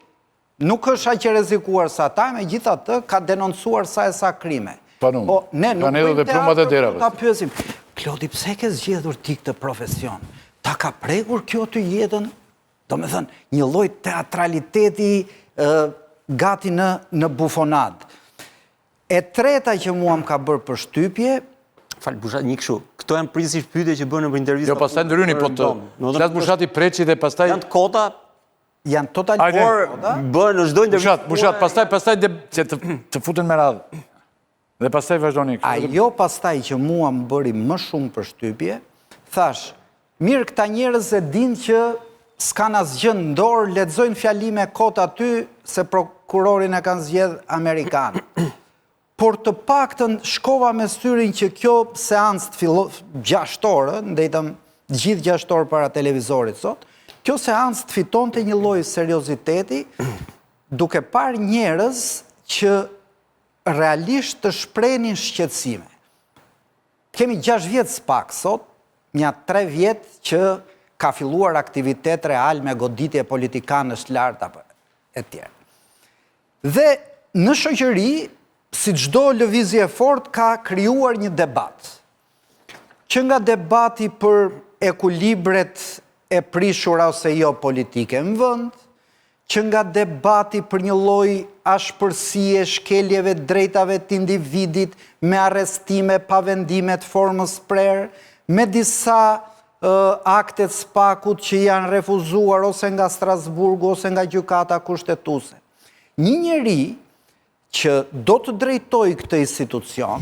nuk është aq e rrezikuar sa ta, megjithatë ka denoncuar sa e sa krime. Po ne nuk edhe plumat e derave. Ta pyesim, Klodi, pse ke zgjedhur ti këtë profesion? Ta ka prekur kjo të jetën, do me thënë, një lloj teatraliteti gati në bufonad. E treta që mua më ka bërë përshtypje... Falë, Bushat, një këshu. Këto janë prisisht pyetje që bënë për intervista... Jo, pastaj ndryni, po të... Flasë Bushati preqi dhe pastaj... Janë të kota... Janë totalisht kota... Bënë në shdojnë intervista... Bushat, pastaj që të futen me radhë. Dhe pastaj vazhdoni kështu. Ajo pastaj që mua më bëri më shumë përshtypje, thash, mirë këta njerëz e din që s'kan asgjë në dorë, lexojnë fjalime kot aty se prokurorin e kanë zgjedh amerikan. Por të paktën shkova me syrin që kjo seancë të fillon gjashtorë, ndetëm gjithë gjashtorë para televizorit sot, kjo seancë të fitonte një lloj serioziteti, duke parë njerëz që realisht të shprenin shqetësime. Kemi 6 vjetë s'pak sot, nja 3 vjetë që ka filluar aktivitet real me goditje politikanës lartë e tjerë. Dhe në shoqëri, si çdo lëvizje fort, ka krijuar një debat. Që nga debati për ekuilibret e prishura ose jo politike në vend, që nga debati për një lloj ashpërsie shkeljeve drejtave të individit me arrestime pa vendime të formës prerë, me disa aktet spakut që janë refuzuar ose nga Strasburgu ose nga gjykata kushtetuese. Një njeri që do të drejtoj këtë institucion,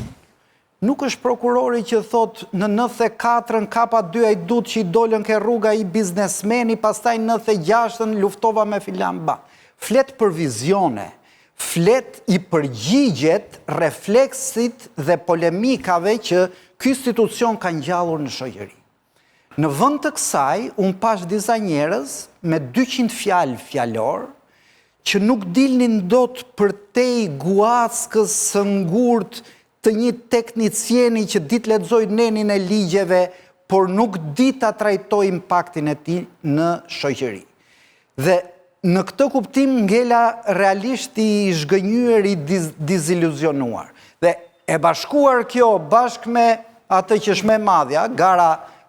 nuk është prokurori që thot në 94-ën kapa 2 ai dut që i dolën ke rruga i biznesmeni, pastaj 96-ën luftova me filan ba. Flet për vizione, flet i përgjigjet, refleksit dhe polemikave që ky institucion ka ngjallur në shoqëri. Në vend të kësaj, unë pash disa njerëz me 200 fjalor, që nuk dilnin dot për te i guackës së ngurt të një teknicieni që dit lexoj nenin e ligjeve, por nuk dit ta trajtoj impaktin e tij në shoqëri. Dhe në këtë kuptim ngela realisht i zhgënjyer, i diziluzionuar. Dhe e bashkuar kjo bashkë me atë që është më madhja,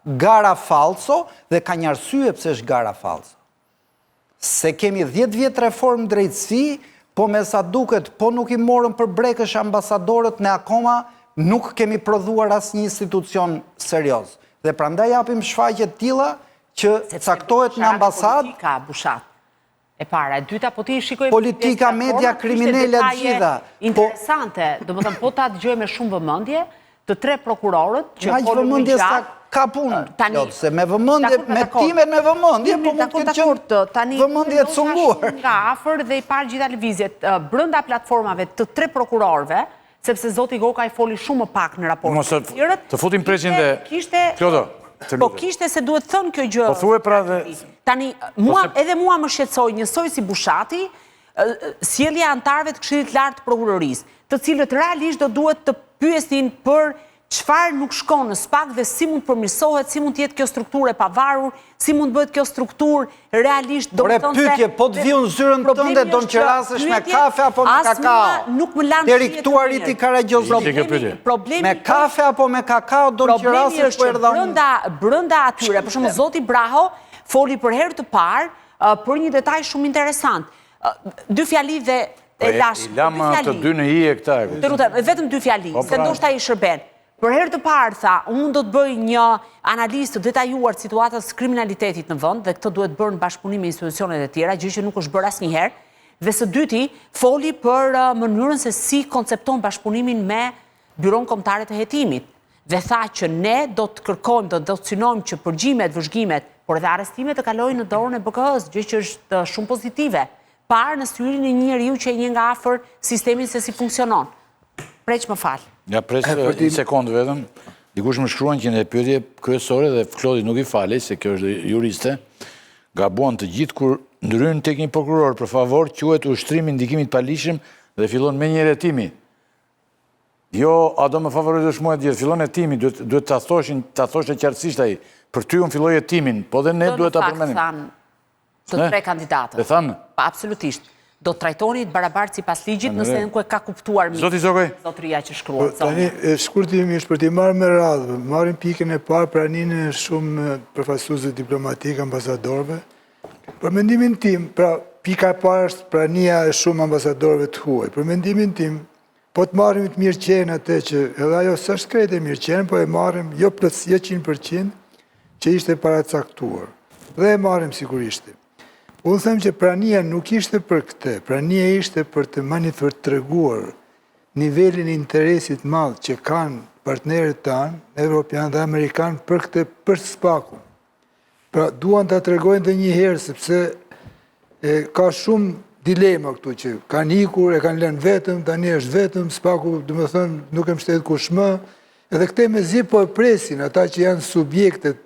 gara falso, dhe ka një arsye pse është gara falso. Se kemi 10 vjetë reformë drejtësi, po me sa duket, po nuk i morën për brekësh ambasadorët, ne akoma nuk kemi prodhuar asnjë institucion serioz. Dhe prandaj japim shfaqje të tilla që caktohet në ambasadë. Politika, Bushat. E para, e dyta, po ti shikoj... Politika, media, kriminele, të gjitha. Interesante, do më thëmë, po ta dëgjoj me shumë vëmendje, të 3 prokurorët që folën më gjatë... Ka punë, se me vëmendje, me timet me vëmendje, po mund të qërë vëmendje të sunguar. Nga afër dhe i parë gjitha lëvizjet brenda platformave të 3 prokurorëve, sepse zoti Goka i foli shumë më pak në raport. Të futim preqin dhe... Klodo, Po kishte se duhet thënë kjo gjë. Po thuaj pra dhe... Tani, edhe mua më shqetësoj njësoj si Bushati, sjellja e antarëve të Këshillit Lart të Prokurorisë, të cilët realisht do duhet të pyesin për çfarë nuk shkon në SPAK dhe si mund përmirësohet, si mund të jetë kjo strukturë e pavarur, si mund bëhet kjo strukturë realisht do të thonë se... pyetje, po të viun zyrën tënde do në qerasesh me kafe apo me kakao? Nuk më lanë Deri këtu arriti Karagjozini. Me kafe apo me kakao do në qerasesh po erdha unë? Brënda atyre, për shumë Zoti Braho foli për herë të parë për një detaj shumë interesant. Dy fjali dhe e lash. I lamë të dy në hije këta. Vetëm dy fjali, se ndoshta i shërben. Për herë të parë, tha, unë do të bëj një analizë të detajuar të situatës kriminalitetit në vend, dhe këtë duhet bërë në bashkëpunim me institucionet e tjera, gjë që nuk është bërë asnjëherë. Dhe së dyti, foli për mënyrën se si koncepton bashkëpunimin me Byron Kombëtare të Hetimit. Dhe tha që ne do të kërkojmë, do të synojmë që përgjimet, vëzhgimet, por edhe arrestimet të kalojnë në dorën e BK-s, gjë që është shumë pozitive. Parë në syrin e një njeriu që e njeh nga afër sistemin se si funksionon. Preq më fal. Ja, pres një sekundë vetëm. Dikush më shkruan që në pyetje kryesore dhe Klodi nuk i falej, se kjo është juriste, gabuan të gjithë kur ndryhen tek një prokuror, për favor, quhet ushtrimi ndikimit palishëm dhe fillon me një hetimi. Jo, a do më favorizosh mua gjithë, fillon hetimi, duhet ta thoshë qartësisht ai. Për ty unë filloj hetimin, po dhe ne duhet ta përmendim. Të tre kandidatët. E thanë? Absolutisht. Do të trajtoni të barabartë si pas ligjit nëse nuk e ka kuptuar mirë. Zoti Zogoj? Zotëria që shkruan. Tani, shkurtimisht për t'i marrë me radhë, marrim pikën e parë praninë shumë përfaqësuesve diplomatik, ambasadorëve. Për mendimin tim, pra pika e parë është prania e shumë ambasadorëve të huaj. Për mendimin tim, po të marrim të mirëqenë atë që edhe ajo s'është krejt e mirëqenë, po e marrim jo 100% që ishte paracaktuar. Dhe e marrim sigurisht. Unë them që prania nuk ishte për këtë, prania ishte për të treguar nivelin e interesit madh që kanë partnerët tanë, evropian dhe amerikan për këtë për SPAK-un. Pra duan ta tregojnë edhe një herë sepse ka shumë dilema këtu që kanë ikur, e kanë lënë vetëm, tani është vetëm, SPAK-u, domethënë nuk e mbështet kush më, edhe këte mezi po e presin ata që janë subjektet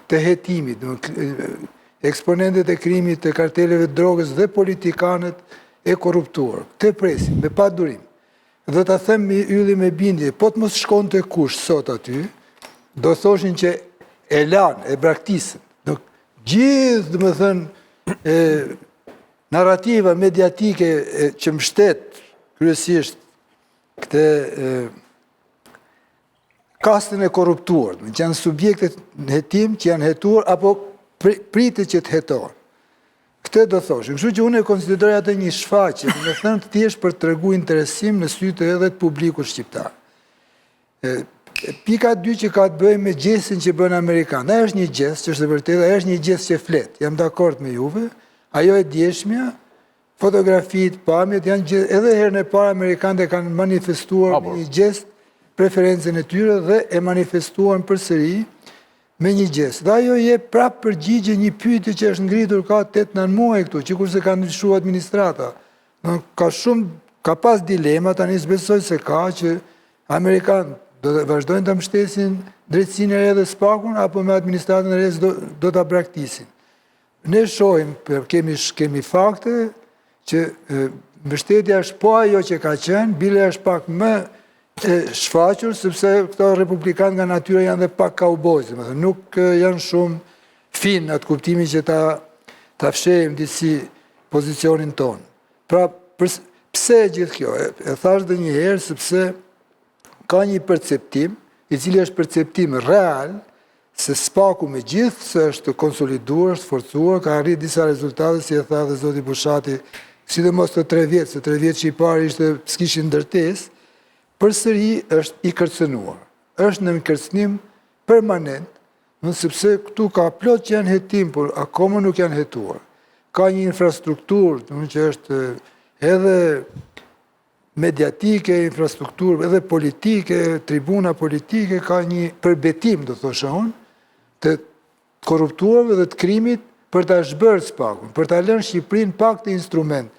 të hetimit, eksponentet e krimit të karteleve të drogës dhe politikanët e korruptuar. Këtë presim, me pa durim. Dhe ta them ylli me bindje, po të mos shkon të kush sot aty, do thoshin që e lanë, e braktisën. Gjithë, dhe më thënë, narrativa mediatike që mbështet kryesisht këtë kastën e korruptuar, që janë subjektet në hetim, që janë hetuar, apo pritet që të hetohen. Këtë do thoshim. Kështu që unë e konsideroj atë një shfaqje, me thënë të thjesht për të tregu interesim në sytë edhe të publikut shqiptar. Pika 2 që ka të bëjë me gjestin që bën Amerikanë. Ajo është një gjest, që është e vërtetë, ajo është një gjest që flet. Jam dakord me juve. Ajo e djeshmja, fotografit, pamjet, janë edhe herën e parë Amerikanët kanë manifestuar një gjest preferencën e tyre dhe e manifestuan përsëri me një gjest. Dhe ajo je prapë përgjigje një pyetje që është ngritur ka 8-9 muaj këtu, që kurse ka ndryshuar administrata. Ka pas dilema, tani s'besoj se ka, që Amerikanë do të vazhdojnë të mbështesin drejtësinë e re dhe SPAK-un, apo me administratën e re do të braktisin. Ne shohim, kemi fakte, që mbështetja është po ajo që ka qenë, bile është pak më shfaqur, sepse këto republikanë nga natyra janë dhe pak kaubojz, nuk janë shumë finë atë kuptimin që ta fshejmë disi pozicionin tonë. Pra, pse gjithë kjo? E thash dhe një herë, sepse ka një perceptim, i cili është perceptim real, se SPAK-u me gjithë, se është konsoliduar, është forcuar, ka arrit disa rezultate, si e tha dhe zoti Bushati, sidomos të 3 vjetë, se 3 vjetë që i parë ishte s'kishin ndërtesë, përsëri është i kërcënuar. Është në kërcënim permanent, sepse këtu ka plot që janë hetim, por akoma nuk janë hetuar. Ka një infrastrukturë, që është edhe mediatike, infrastrukturë, edhe politike, tribuna politike, ka një përbetim, do thosha unë, të korruptuarve dhe të krimit për ta zhbërë SPAK-un, për ta lënë Shqipërinë pak të instrument.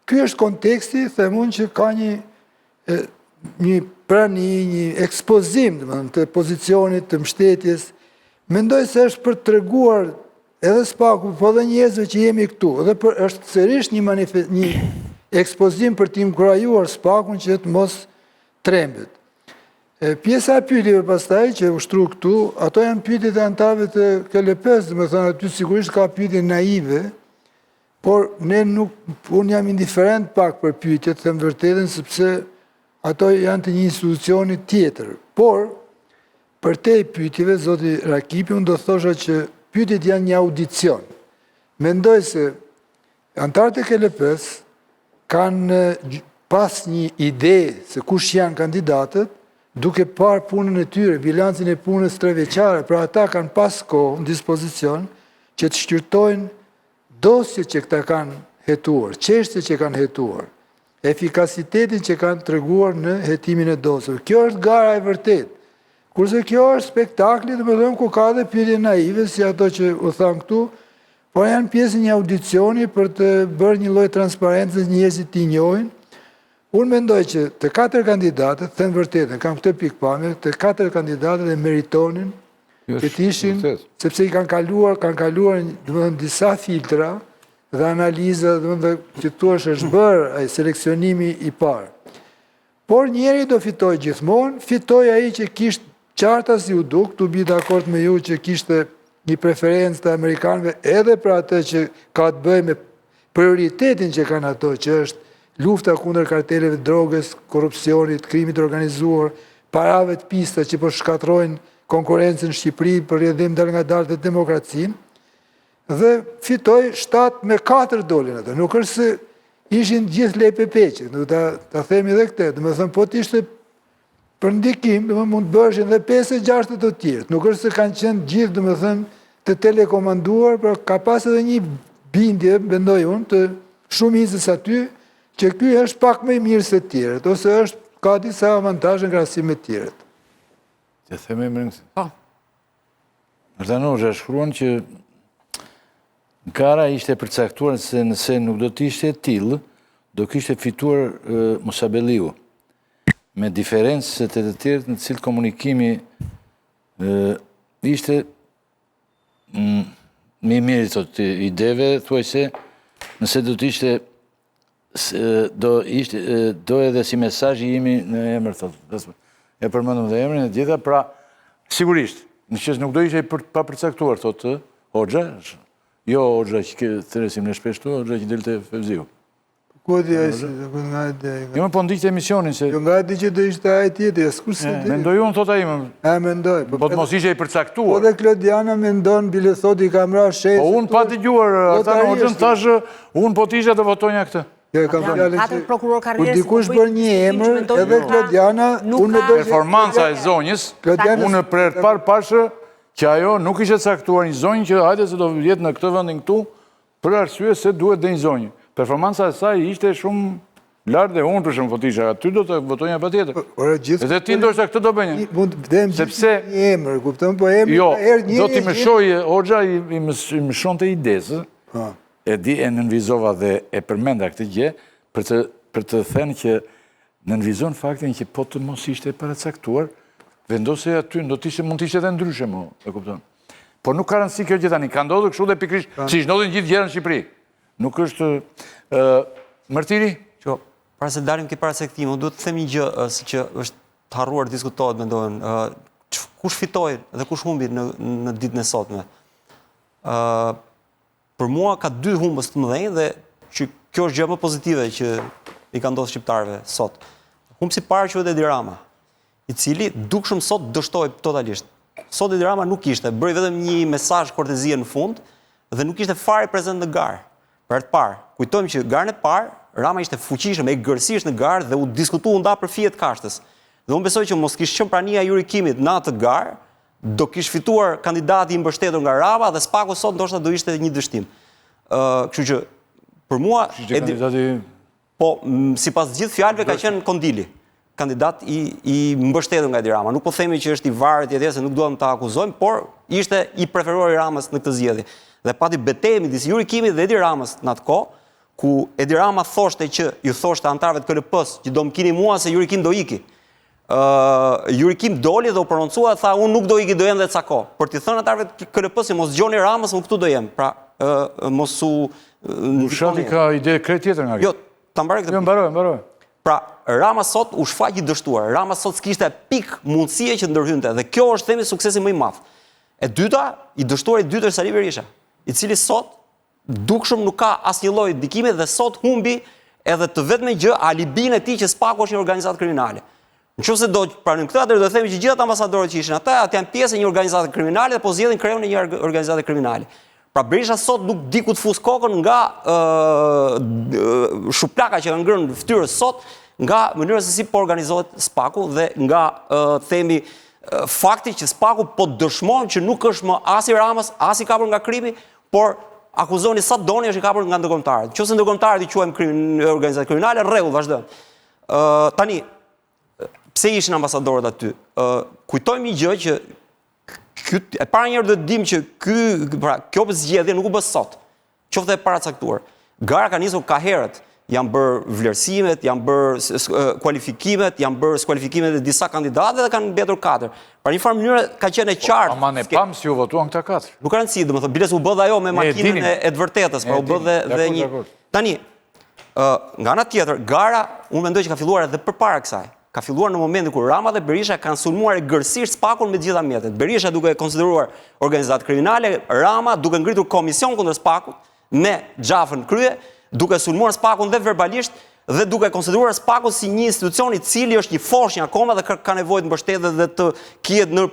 Ky është konteksti, themun që ka një prani, një ekspozim të pozicionit të mbështetjes mendoj se është për të treguar edhe SPAK-u, po dhe njerëzve që jemi këtu, edhe është sërish një ekspozim për t'i inkurajuar SPAK-un që të mos trembet. Pjesa e pyetjeve pastaj që ushtru këtu, ato janë pyetjet e anëtarëve të KLP-s, dhe me thënë aty sigurisht ka pyetje naive, por unë jam indiferent pak për pyetjet, të them vërtetën, sepse ato janë të një institucioni tjetër. Por, për te i pyetjeve, zoti Rakipi, unë do thosha që pyetjet janë një audicion. Mendoj se anëtarët e KLP-s kanë pas një ide se kush janë kandidatët, duke parë punën e tyre, bilancin e punës 3 vjeçare, pra ata kanë pas kohë në dispozicion që të shqyrtojnë dosje që këta kanë hetuar, çështje që kanë hetuar, efikasitetin që kanë treguar në hetimin e dosjeve. Kjo është gara e vërtet. Kurse kjo është spektakli, dhe me dhëmë ku ka dhe pyetje naive, si ato që u thamë këtu, por janë pjesë një audicioni për të bërë një lloj transparencës, njerëzit t'i njohin. Unë mendoj që të 4 kandidatët, them vërtetën, kam këtë pikpamje, të 4 kandidatët e meritonin që t'ishin, sepse i kanë kaluar disa filtra dhe analiza, që thua është bërë seleksionimi i parë. Por njeri do fitoj gjithmonë, fitoj ai që kishte qarta si u duk, tu bi dakord me ju që kishte një preferencë të Amerikanëve edhe për atë që ka të bëjë me prioritetin që kanë ato, që është lufta kundër karteleve drogës, korrupsionit, krimit organizuar, parave të pista që po shkatrojnë konkurencën në Shqipëri për rrjedhim dal nga dalë të demokracinë, dhe fitoj 7-4 dolin ato. Nuk është se ishin gjithë LPP-qe, ta themi edhe këtë, dhe me thëmë, po t'ishte për ndikim, dhe mund të bëshin dhe 5-6 të tjerë. Nuk është se kanë qenë gjithë, dhe me thëmë, të telekomanduar, për ka pas edhe një bindje, bendoj unë, të shumicës aty, që ky është pak më i mirë se tjerët, ose ka disa avantajë në krahasim me tjerët. Që themi më rëngësi. Po. Mërtanosh, e shkruan që gara ishte përcaktuar se nëse nuk do t'ishte tillë, do kishte fituar Musabelliu, me diferencë se të tjerët në cilë komunikimi ishte më i mirë të ideve, thuaj se nëse do t'ishte do edhe si mesazhi imi në emër, e përmendëm dhe emrin e gjitha, pra sigurisht, në që nuk do ishte pa përcaktuar, thotë Hoxha, jo Hoxha që të resim në shpeshtu, Hoxha që delte Fevziu. Ku di ai se nga ide? Jo më po ndikte emisionin se... Jo nga di që do ishte ai tjetër, s'kush se di. Mendoj unë, thot ai më. Mendoj. Po të mos ishte i përcaktuar. Po dhe Klodiana mendon, bile thot i kam ra shes. Po unë pa dëgjuar, ata në Hoxhën thash, unë po t'isha të votonja këtë. Jo, kam fjalën që kur dikush bën një emër, edhe Klodiana, unë do performanca e zonjës, unë për të parë pashë që ajo nuk ishte caktuar një zonjë që hajde se do jetë në këtë vendin këtu për arsye se duhet dhe një zonjë. Performanca e saj ishte shumë lartë dhe unë për shumë votisha, aty do të votonja patjetër. Edhe ti ndoshta këtë do bënje. Sepse një emër, kupton, po emri jo, do t'i më shoje, Hoxha i më shonte idesë, e nënvizova dhe e përmenda këtë gjë, për të thënë që nënvizon faktin që po të mos ishte paracaktuar, vendose aty, mund t'ishte edhe ndryshe, e kupton. Por nuk ka rëndësi kjo gjë tani, ka ndodhur kështu dhe pikrisht, si ndodhin gjithë gjëra në Shqipëri. Nuk është Mërtiri? Që, para se dalim ke paracaktim, duhet të them një gjë, si që është të harruar diskutohet, mendojnë, kush fitoi dhe kush humbi në ditën e sotme. Për mua ka 2 humbës të mëdhenj dhe që kjo është gjë më pozitive që i ka ndodhur shqiptarëve sot. Humbësi i parë quhet Edi Rama, i cili dukshëm sot dështoi totalisht. Sot Edi Rama nuk ishte, bëri vetëm një mesazh kortezie në fund dhe nuk ishte fare prezent në garë. Për herë të parë, kujtojmë që garën e parë Rama ishte fuqishëm, e gërësisht në garë dhe u diskutua nda për fije të kashtës. Dhe unë besoj që mos kishte qenë prania e Jurikimit në atë garë, do kishte fituar kandidati i mbështetur nga Rama dhe SPAK-u sot ndoshta do ishte një dështim. Kështu që për mua po sipas gjithë fjalëve ka qenë Kondili, kandidat i mbështetur nga Edi Rama. Nuk po themi që është i varët etj, se nuk duam ta akuzojmë, por ishte i preferuar i Ramës në këtë zgjedhje. Dhe pati betejë midis Jurikimit dhe Edi Ramës në atë kohë, ku Edi Rama thoshte që ju thoshte antarëve të KLP-s që do më kini mua se Jurikim do iki. Jurikim doli dhe u prononcua, tha unë nuk do i do jem dhe ca kohë. Për t'i thënë atarve të KLP si mos gjoni Ramës, unë këtu do jem. Pra, mos u... Bushati ka ide krejt tjetër nga këtë. Jo, ta mbaroj këtë. Jo, mbaroj. Pra, Rama sot u shfaq i dështuar. Rama sot s'kishte pik mundësie që ndërhynte. Dhe kjo është themi suksesi më i madh. E dyta, i dështuar i dytë është Sali Berisha, i cili sot dukshëm nuk ka asnjë lloj ndikimi dhe sot humbi edhe të vetme gjë alibin e tij që SPAK-u është një organizatë kriminale. Nëse do të pranojmë këtë, atëherë do të themi që gjithë ambasadorët që ishin atë janë pjesë e një organizate kriminale dhe po zgjedhin kreun e një organizate kriminale. Pra Berisha sot nuk di ku të fus kokën nga shuplaka që kanë ngrënë fytyrës sot, nga mënyra se si po organizohet SPAK-u dhe nga themi fakti që SPAK-u po dëshmon që nuk është më as i Ramës, as i kapur nga krimi, por akuzoni sa doni është i kapur nga ndërkombëtarët. Nëse ndërkombëtarët i quajmë organizate kriminale, rregull, vazhdojmë. Tani pse ishin ambasadorët aty? Kujtojmë një gjë që e para njerë do të dim që kjo zgjedhje nuk u bë sot. Qoftë e paracaktuar. Gara ka nisur ka herët. Janë bërë vlerësimet, janë bërë kualifikimet, janë bërë skualifikimet e disa kandidatë dhe kanë mbetur 4. Pra një farë mënyrë ka qenë e qartë. Ama ne pam si u votuan këta 4. Nuk ka rëndësi, domethënë biles u bë dhe ajo me makinën e të vërtetës, pra u bë dhe një. Tani, nga ana tjetër, gara unë mendoj që ka filluar edhe përpara kësaj. Ka filluar në momentin kur Rama dhe Berisha kanë sulmuar egërsisht SPAK-un me të gjitha mjetet. Berisha duke konsideruar organizatë kriminale, Rama duke ngritur komision kundër SPAK-ut me xhafën krye, duke sulmuar SPAK-un dhe verbalisht dhe duke konsideruar SPAK-un si një institucion i cili është një foshnjë akoma dhe ka nevojë të mbështetet dhe të kihet në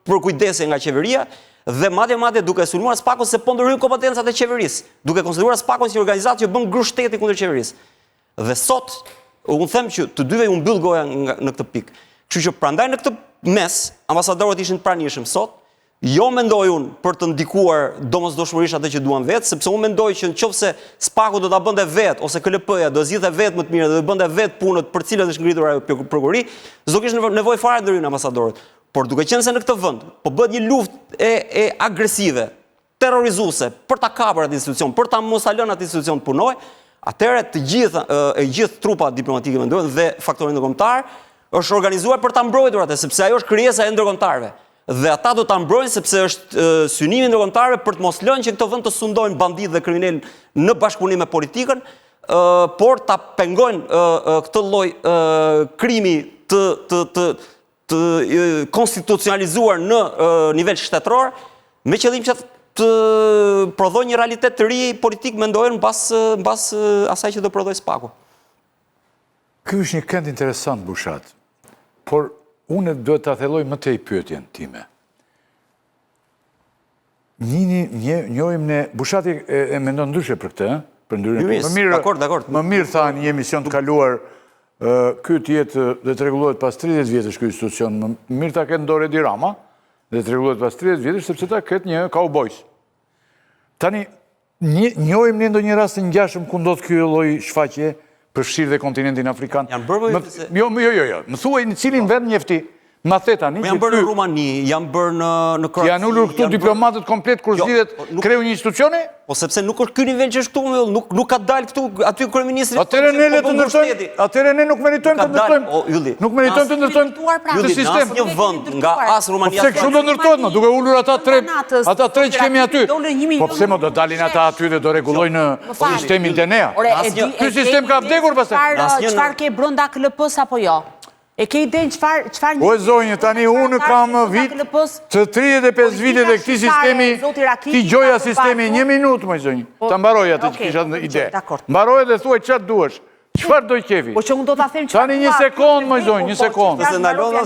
përkujdesje nga qeveria dhe madje duke sulmuar SPAK-un se po ndërhyn kompetencat e qeverisë, duke konsideruar SPAK-un si organizatë që bën grush shteti kundër qeverisë. Dhe sot unë them që të dyve u mbyll goja në këtë pikë. Kështu që prandaj në këtë mes ambasadorët ishin të pranishëm sot. Jo mendoj unë për të ndikuar domosdoshmërisht atë që duan vetë, sepse unë mendoj që nëse SPAK-u do ta bënte vetë ose KLP-ja do zgjidhte vetë më të mirë dhe do bënte vetë punët për cilët është ngritur ajo prokurori, s'do kishte nevojë fare ndërhyn ambasadorët. Por duke qenë se në këtë vend po bëhet një luftë e agresive, terrorizuese për ta kapur atë institucion, për ta mos lënë atë institucion të punojë, atëherë të gjithë trupat diplomatike mendojnë dhe faktori ndërkombëtar është organizuar për ta mbrojtur atë, sepse ajo është krijesa e ndërkombëtarëve. Dhe ata do ta mbrojnë sepse është synimi ndërkombëtarëve për të mos lënë që këto vend të sundojnë banditë dhe kriminalë në bashkëpunim me politikën, por ta pengojnë këtë lloj krimi të konstitucionalizuar në nivel shtetëror me qëllim që të prodhoj një realitet të ri politik mendojnë mbas asaj që do prodhoj SPAK-u. Ky është një kënd interesant, Bushat, por unë duhet të thelloj më tej pyetjen time. Njohim ne, Bushati e mendon ndryshe për këtë, për ndryrën. Më mirë tha një emision të kaluar, ky të jetë dhe të rregullohet pas 30 vjetësh ky institucion, më mirë ta ketë në dorë Edi Rama, dhe të rregullohet pas 30 vjetësh sepse ta ketë një cowboys. Tani, njohim ne ndonjë rast të ngjashëm ku ndodh ky lloj shfaqje përfshirë dhe kontinentin afrikan. Janë bërë Jo. Më thuaj në cilin vend njefti. Ma the tani. Janë bërë në Rumani, janë bërë në Kroaci. Janë ulur këtu diplomatët komplet kur zgjidhet kreu një institucioni? Po sepse nuk është ky nivel që është këtu, nuk ka dalë këtu aty kryeministri. Atëherë ne le të ndërtojmë. Atëherë ne nuk meritojmë të ndërtojmë. Nuk meritojmë të ndërtojmë këtë sistem. Një vend nga as Rumania. Po pse kështu do ndërtohet më? Duke ulur ata tre që kemi aty. Po pse më do dalin ata aty dhe do rregullojnë sistemin DNA? Ky sistem ka vdekur pastaj. Çfarë ke brenda KLP-s apo jo? E ke idenë çfarë O zonjë, tani unë kam vit të 35 vite dhe këti sistemi, ti gjoja sistemi, 1 minutë, më zonjë. Ta mbaroj atë që kisha në ide. Mbaroj dhe thuaj qatë duesh. Qëfar doj kefi? Po që unë do ta them Tani 1 sekond, më zonjë, 1 sekond.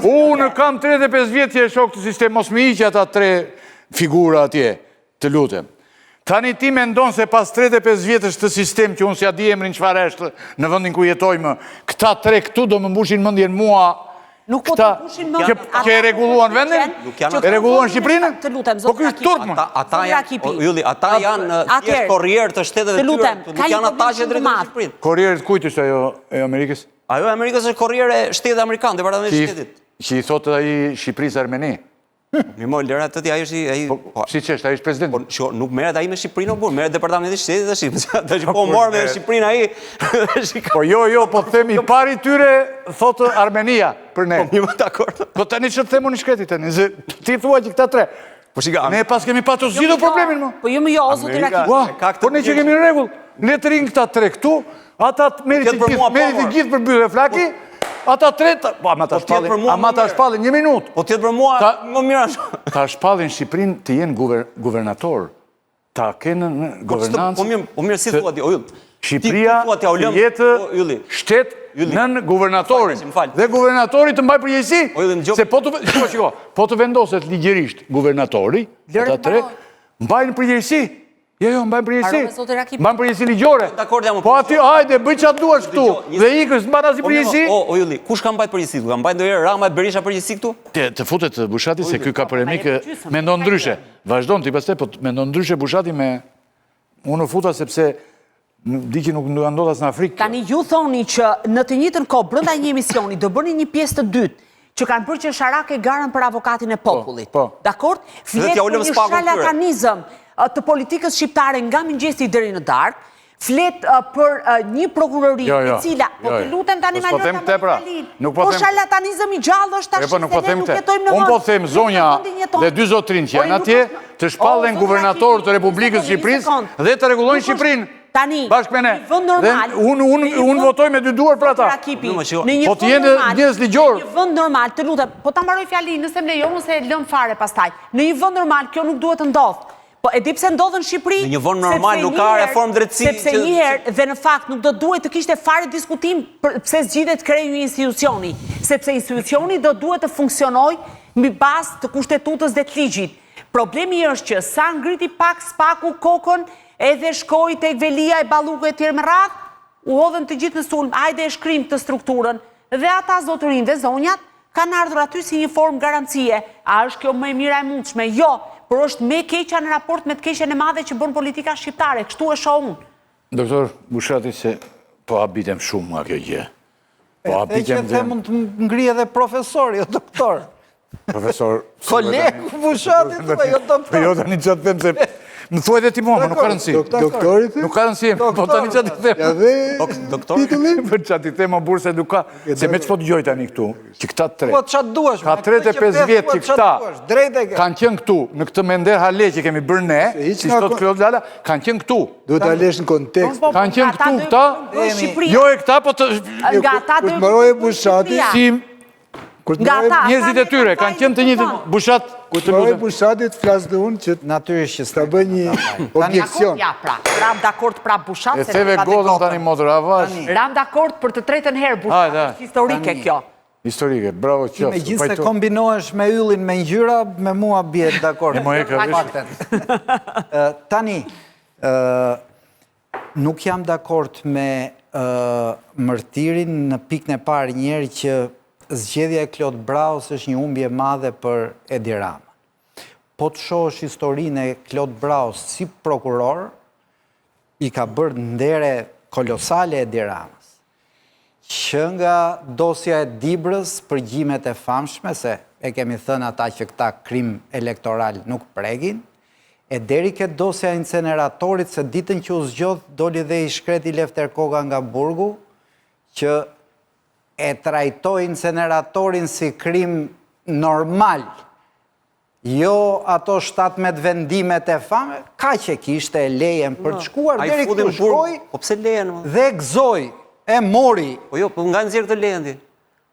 Unë kam 35 vjet që e shok të sistem, mos mi iqë ata 3 figura atje, të lutem. Tani ti mendon se pas 35 vjetësh të sistem që unë s'ja di emrin çfarë është në vendin ku jetojmë, këta 3 këtu do më mbushin mendjen mua. Nuk po të mbushin mendjen. Që e rregulluan vendin? E rregulluan Shqipërinë? Po ky është turp më. Ata janë thjesht korrier të shteteve të tyre, nuk janë ata që drejtojnë Shqipërinë. Korrier kujt është ajo e Amerikës? Ajo e Amerikës është korrier e shtetit amerikan, departamenti i shtetit. Që i thotë ai Shqipërisë Armeni. Mirë, lëra të ti, ai është Si që është, ai është president. Po, nuk merret ai me Shqipërinë, por merret Departamenti i Shtetit tash. Po morë me Shqipërinë ai. Po jo, po them i pari tyre thotë Armenia për ne. Po mirë, dakord. Po tani ç'të themu në shkretit tani, se ti thua që këta tre. Po shika. Ne pas kemi patur zgjidhur problemin më. Po jo më jo, zoti Rakipi. Po ne që kemi në rregull. Le të rinë këta tre këtu, ata merrit të gjithë për mbyllje flaki. Ata tre, po ama ta shpallin 1 minutë. Po tjetë për mua, më mirë ashtu. Ta shpallin Shqipërinë të jenë guvernator. Ta kenë në governancë. Po mirë, si thua ti, o Yll. Shqipëria të jetë shtet nën guvernatorin. Dhe guvernatori të mbaj përgjegjësi. Se po të vendoset ligjërisht guvernatori, ata tre, mbajnë përgjegjësi. Jo, mbajnë përgjegjësi. Mbajnë përgjegjësi ligjore. Po aty, hajde, bëj çfarë duash këtu. Dhe ikës mbaj as përgjegjësi. O Ylli, kush ka mbajtur përgjegjësi këtu? Ka mbajtur ndonjëherë Rama e Berisha përgjegjësi këtu? Të futet Bushati se ky ka polemikë, mendon ndryshe. Vazhdon ti pastaj, po mendon ndryshe Bushati me unë futa sepse di që nuk ndodh as në Afrikë. Tani ju thoni që në të njëjtën kohë brenda një emisioni do bëni një pjesë të dytë që kanë bërë që Sharake garën për avokatin e popullit. Dakord? Flet për një shalatanizëm të politikës shqiptare nga mëngjesi deri në darkë, flet për një prokurori e cila, po të lutem tani ma njërë të më po shalatanizëm i gjallë është tash se ne nuk jetojmë në unë po them zonja dhe 2 zotrin që janë atje të shpallen guvernatorë të Republikës Shqipërisë dhe të rregullojnë Shqipërinë. Bashkë me ne. Dhe unë votoj me 2 duar për ata. Po të jenë njës ligjorë. Në një vënd normal, të lutem, po ta mbaroj fjalinë, nëse më lejon ose lëm fare pastaj. Në një vënd normal, kjo nuk duhet të ndodhë. Po e di pse ndodhën në Shqipëri? Në një vend normal nuk ka reformë drejtësie. Sepse njëherë dhe në fakt nuk do duhet të kishte fare diskutim pse zgjidhet kriju një institucioni, sepse institucioni do duhet të funksionojë mbi bazë të kushtetutës dhe të ligjit. Problemi është që sa ngriti pak spaku kokën, edhe shkoi tek Velia e Balluku e tjerë me radhë, u hodhën të gjithë në sulm, hajde e shkrim të strukturën, dhe ata zotërinë dhe zonjat kanë ardhur aty si një formë garancie. A është kjo më e mira e mundshme? Jo. Por është me keqja në raport me të keqen e madhe që bën politika shqiptare. Kështu e shoh unë. Doktor Bushati, se po habitem shumë nga kjo gjë. Po habitem dhe... mund të ngrije dhe profesor, jo doktor. Profesor... Kolegu Bushati, jo doktor. Jo, tani që të them se... Më thuaj dhe ti mua, nuk ka rëndësi. Doktorit? Nuk ka rëndësi, po tani që të them. Doktor? Për që të them o burë se nuk ka... Se me që po të gjoj tani këtu, që këta tre. Po që të duash, ka 35 vjetë që këta kanë qenë këtu, në këtë mender hale që kemi bërë ne, si shtot Klod Lala, kanë qenë këtu. Duhet të alesh në kontekst. Kanë qenë këtu këta, jo e këta, po të... Nga ata dhe... Mëroj e Bushati... Njëzit e tyre, kanë qenë të njëzit Bushat... Mëroj Bushatit flasë dhe unë që natyrisht që s'ka bëj një objekcion. Ja, ram dakord pra Bushat... E theve godën tani modër, avash. Ram dakord për të tretën herë Bushat, historike kjo. Historike, bravo qofë. Me gjithë se kombinohesh me Yllin me ngjyra, me mua bje dakord. E më e ka vishë. Tani, nuk jam dakord me mërtirin në pikën e parë njerë që zgjedhja e Klod Braus është një humbje madhe për Edi Rama. Po të shohësh historinë e Klod Braus si prokuror, i ka bërë ndere kolosale Edi Ramës. Që nga dosja e Dibrës, përgjimet e famshme, se e kemi thënë ata që këta krim elektoral nuk pregin, e deri këtë dosja inceneratorit, se ditën që u zgjodh, doli dhe i shkreti Lefter Koga nga Burgu, që e trajtoj inceneratorin si krim normal, jo ato 17 vendimet e fame, ka që kishte e lejen për të shkuar, deri këtu shkoj, dhe gëzoj, e mori. Po jo, po nga nëzirë këtë lejen ti.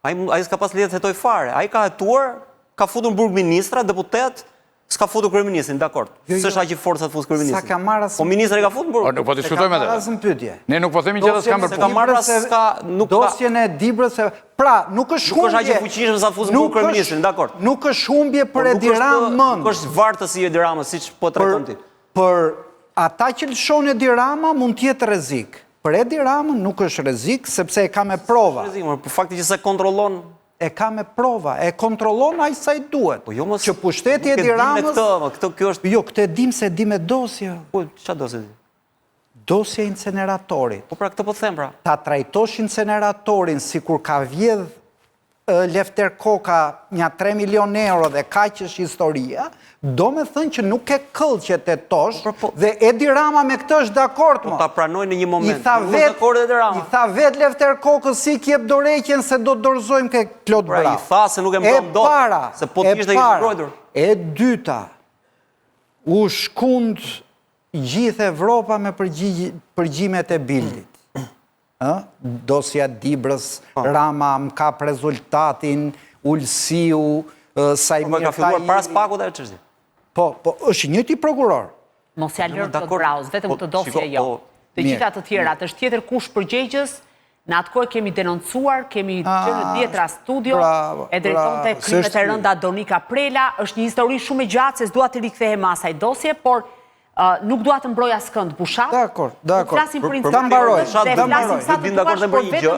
A i s'ka pas lejen të hetoj fare. A i ka hetuar, ka futur në burg ministra, deputet, s'ka futur kryeministrin, dakord. S'është aq i fortë sa të futur kryeministrin. Sa ka marrë as... Po ministri ka futur në burg. Nuk po diskutojmë atë. Ne nuk po themi që ata s'kan bërë punë. Dosjen e Dibrës, pra, nuk është humbje. Nuk është aq i fuqishëm sa të futur në burg kryeministrin, dakord. Nuk është humbje për Edi Ramën. Nuk është vartës i Edi Ramës, siç po trajton ti. Për ata që lëshon Edi Rama mund të jetë rrezik. Për Edi Ramën nuk është rrezik sepse e ka me prova. Për fakti që se kontrollon, e ka me prova, e kontrollon ai sa i duhet. Që pushteti Edi Ramës... Jo, këtë e dim se dim e dosja. Po, çfarë dosje? Dosja inceneratorit. Po pra këtë po them pra. Ta trajtosh inceneratorin si kur ka vjedh Lefter Koka një 3 milion euro dhe kaq është historia, do me thënë që nuk e këllë që të tosh, dhe Edi Rama me këtë është dakord, mo. Ta pranoj në një moment. I tha vet Lefter Kokës si kjep dorëheqjen se do të dorëzojmë ke Klod Bravo. I tha se nuk e mbron dot, se po t'ishte i mbrojtur. E dyta, u shkund gjithë Evropa me përgjimet e Bildit. Dosja Dibrës, Rama më kap rezultatin, Ulsiu, Sajmir Ka filluar para spakut e çështje. Po, është njëti prokuror. Mos ja lërë të brauz, vetëm të dosje jo. Të gjitha të tjera, të është tjetër kush përgjegjës, në atë kohë kemi denoncuar, kemi qenë djetra studio, e drejton të krimet e rënda Donika Prela, është një histori shumë e gjatë, se s'dua të rikthehem asaj dosje, por nuk dua të mbroj askënd Bushat. Dakor. Flasim për Ta mbaroj. dhe flasim sa të duash, por vetëm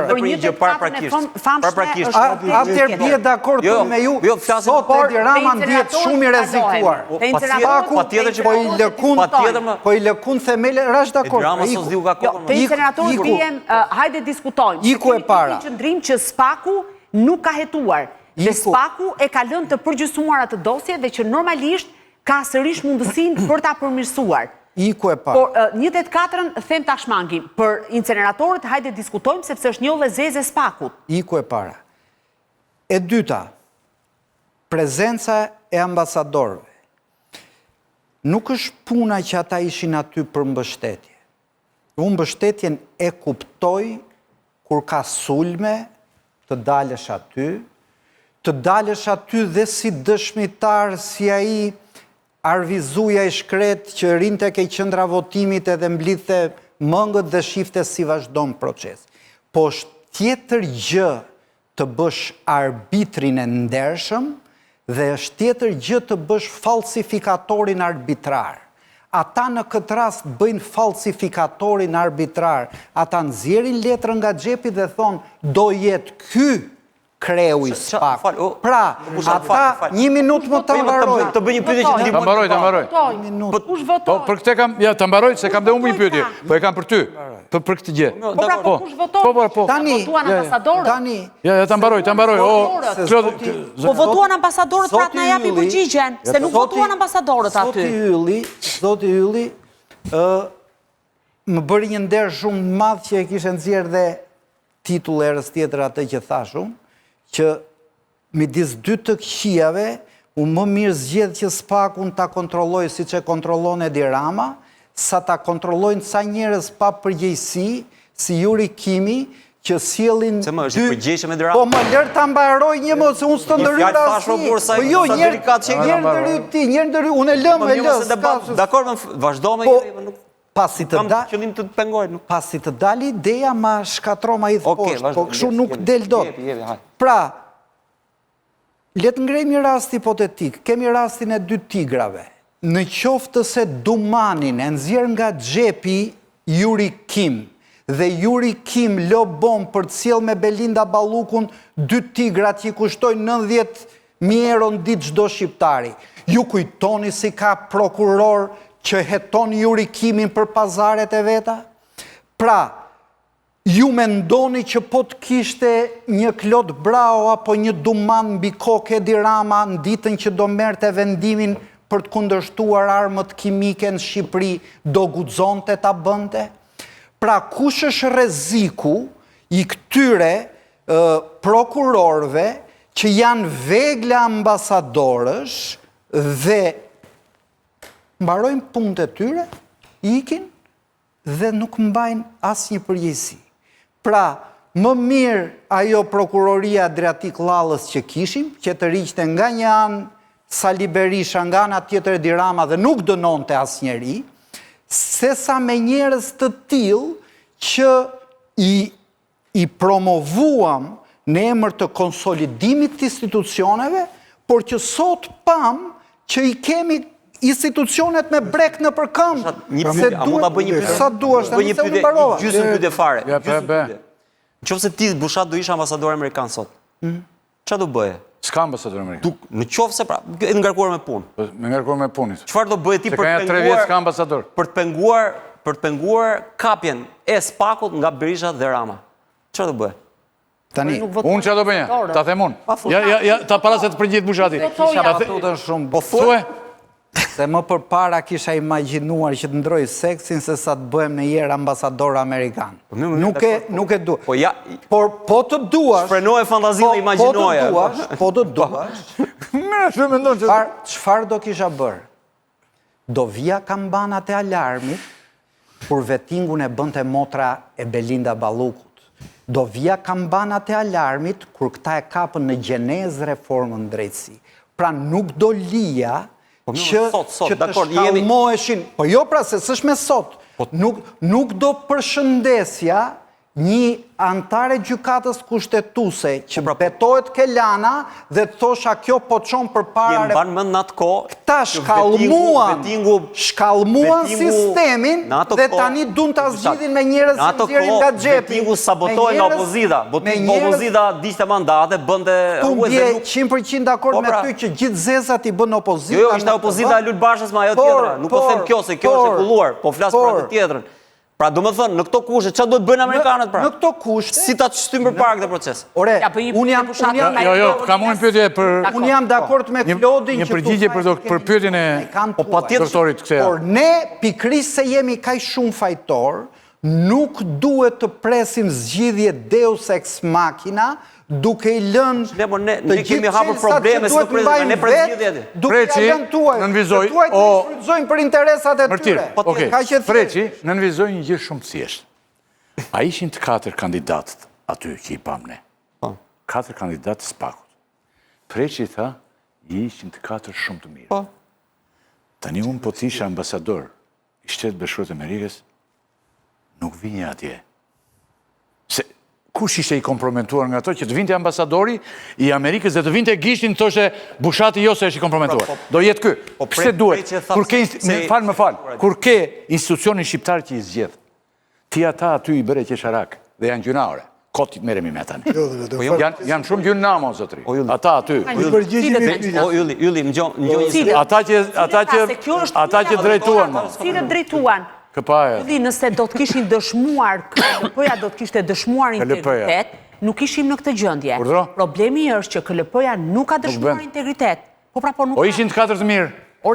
për një paraprakisht. Atëherë bie dakord me ju. Sot Edi Rama ndihet shumë i rrezikuar. Po i lëkun themele, rash dakord. Rama sos diu ka kokën. Te inceneratorët bien, hajde diskutojmë. Iku e para. Qëndrim që Spaku nuk ka hetuar. Dhe Spaku e ka lënë të përgjysmuar atë dosje dhe që normalisht ka sërish mundësin për ta përmirësuar. Iku e para. Por 24-ën them tashmangi, për inceneratorët hajde diskutojmë sepse është një lezeze Spakut. Iku e para. E dyta, prezenca e ambasadorëve. Nuk është puna që ata ishin aty për mbështetje. Unë mbështetjen e kuptoj kur ka sulme të dalësh aty dhe si dëshmitar, si ai Arvizuja i shkret që rinte ke qendra votimit edhe mblidhte mëngët dhe shifte si vazhdon proces. Po është tjetër gjë të bësh arbitrin e ndershëm dhe është tjetër gjë të bësh falsifikatorin arbitrar. Ata në këtë rast bëjnë falsifikatorin arbitrar. Ata nxjerrin letrën nga xhepi dhe thonë do jetë ky kreu i Spaku. Pra, ata një minutë më të mbaroj. Të bëj një pyetje që Ta mbaroj. Kush votoi? Për këtë kam, ja, ta mbaroj, se kam dhe unë një pyetje. Po e kam për ty, për këtë gjë. Po pra, kush votoi? Votuan ambasadorët? Tani. Ja, ta mbaroj. Po votuan ambasadorët pra të na japi përgjigjen, se nuk votuan ambasadorët aty. Zoti Ylli, më bëri një nder shumë madh që e kishe nxjerrë dhe titull erës tjetër atë që thashun, që midis dy të këqijave, unë më mirë zgjedh që Spakun ta kontrolloj si që kontrollon Edi Rama, sa ta kontrollojnë sa njerëz pa përgjegjësi, si Juri Kimi, që sjellin se më është i përgjegjshëm Edi Rama. Po më lër ta mbaroj një mos unë s'të ndërhyj asnjë. Po jo, njërë ndërhyj ti, njërë ndërhyj, unë e lëm. Dakor, vazhdo me këtë. Pasi të dalë, qëllim të pengoj. Pasi të dalë ideja ma shkatro ma idhë poshtë, po kështu nuk del dot. Pra, letë ngrejmë një rast hipotetik, kemi rastin e 2 tigrave. Në qoftë se Dumanin e nxjerr nga xhepi Juri Kim, dhe Juri Kim lë bom për të sjellë me Belinda Ballukun 2 tigrat që i kushtojnë 90.000 euro në ditë çdo shqiptari. Ju kujtoni si ka prokuror që heton Juri Kimin për pazaret e veta? Pra, ju mendoni që po të kishte një Klod Bravo apo një Duman mbi kokë Edi Rama në ditën që do merrte vendimin për të kundërshtuar armët kimike në Shqipëri, do guxonte ta bënte? Pra, kush është rreziku i këtyre prokurorëve që janë vegla ambasadorësh dhe mbarojnë punët e tyre, ikin dhe nuk mbajnë asnjë përgjegjësi. Pra, më mirë ajo prokuroria Adriatik Llallës që kishim, që të riqte nga një anë Sali Berisha, nga ana tjetër Edi Rama dhe nuk dënonte asnjëri, sesa me njerëz të tillë që i promovuam në emër të konsolidimit të institucioneve, por që sot pam që i kemi institucionet me brek në përkëmbë. Sa duash, të njëse unë barova. Gjysmë pyetje fare. Nëse ti Bushat do isha ambasador amerikan sot, çfarë do bëje? S'ka ambasador amerikan. Në qoftë se pra, e ngarkuar me punë. Me ngarkuar me punit. Çfarë do bëje ti për të penguar kapjen e Spakut nga Berisha dhe Rama? Çfarë do bëje? Tani, unë që do bënja, ta them unë. Ja, ta para se të përgjith bushati. Kisha batutën shumë. Po thue? Se më përpara kisha imagjinuar që të ndroj seksin se sa të bëhem në jerë ambasador Amerikan. Nuk e du. Por po të duash... Shprenoje fantazinë dhe imagjinoje. Po të duash... Qëfar do kisha bërë? Do vija kambanat e alarmit, kur vetingun e bënte motra e Belinda Ballukut. Do vija kambanat e alarmit, kur këta e kapën në gjenez reformën drejtësi. Pra nuk do lija që të shkallmoheshin. Po jo pra se s'është me sot. Nuk do përshëndesja një antare gjykatës kushtetuese që betohet Kelana dhe të thosha kjo po çon përpara. Mban mend në atë kohë. Këta shkallmuan sistemin dhe tani duan ta zgjidhin me njerëz që nxjerrin nga xhepi. Vetingu sabotoi nga opozita. Opozita diqte mandate, bënte unë je 100% dakord me ty që gjithë zezat i bën opozita. Jo, ishte opozita e Lulbashës me ajo tjetra. Nuk po them kjo se kjo është e kulluar, po flas për atë tjetrën. Pra do më thënë, në këto kushte, që do të bëjnë Amerikanët pra? Në këto kushte... Si ta të shtymë për para këtë proces? Ore, unë jam dakord me Klodin një përgjigje për pyetjen e doktorit Kthea. Por ne, pikrisht se jemi kaq shumë fajtor, nuk duhet të presim zgjidhje deus ex machina, duke i lënë të kemi hapur probleme si ne për zgjidhjet. Preci nënvizoi të shfrytëzojnë për interesat e tyre. Preci nënvizoi një gjë shumë të thjeshtë. A ishin të 4 kandidatët aty që i pam ne. 4 kandidatë Spakut. Preci tha, i ishin të 4 shumë të mirë. Tani unë po të isha ambasador i Shtetit Bashkuar të Amerikës, nuk vinja atje. Kush ishte i kompromentuar nga to që të vinte ambasadori i Amerikës dhe të vinte gishtin të thoshe Bushati jo se është i kompromentuar. Do jetë ky. Pse duhet? Kur ke institucionin shqiptar që i zgjedh, ti ata aty i bëre qesharak dhe janë gjunare. Kotit merremi me tani. Janë shumë gjunamo, zotri. Ata aty. Ata që drejtuan. Cilët drejtuan? Këpaja. Nëse do të kishin dëshmuar, KLP-ja do të kishte dëshmuar integritet, nuk ishim në këtë gjendje. Problemi është që KLP-ja nuk ka dëshmuar integritet. O ishin të 4 të mirë. Po,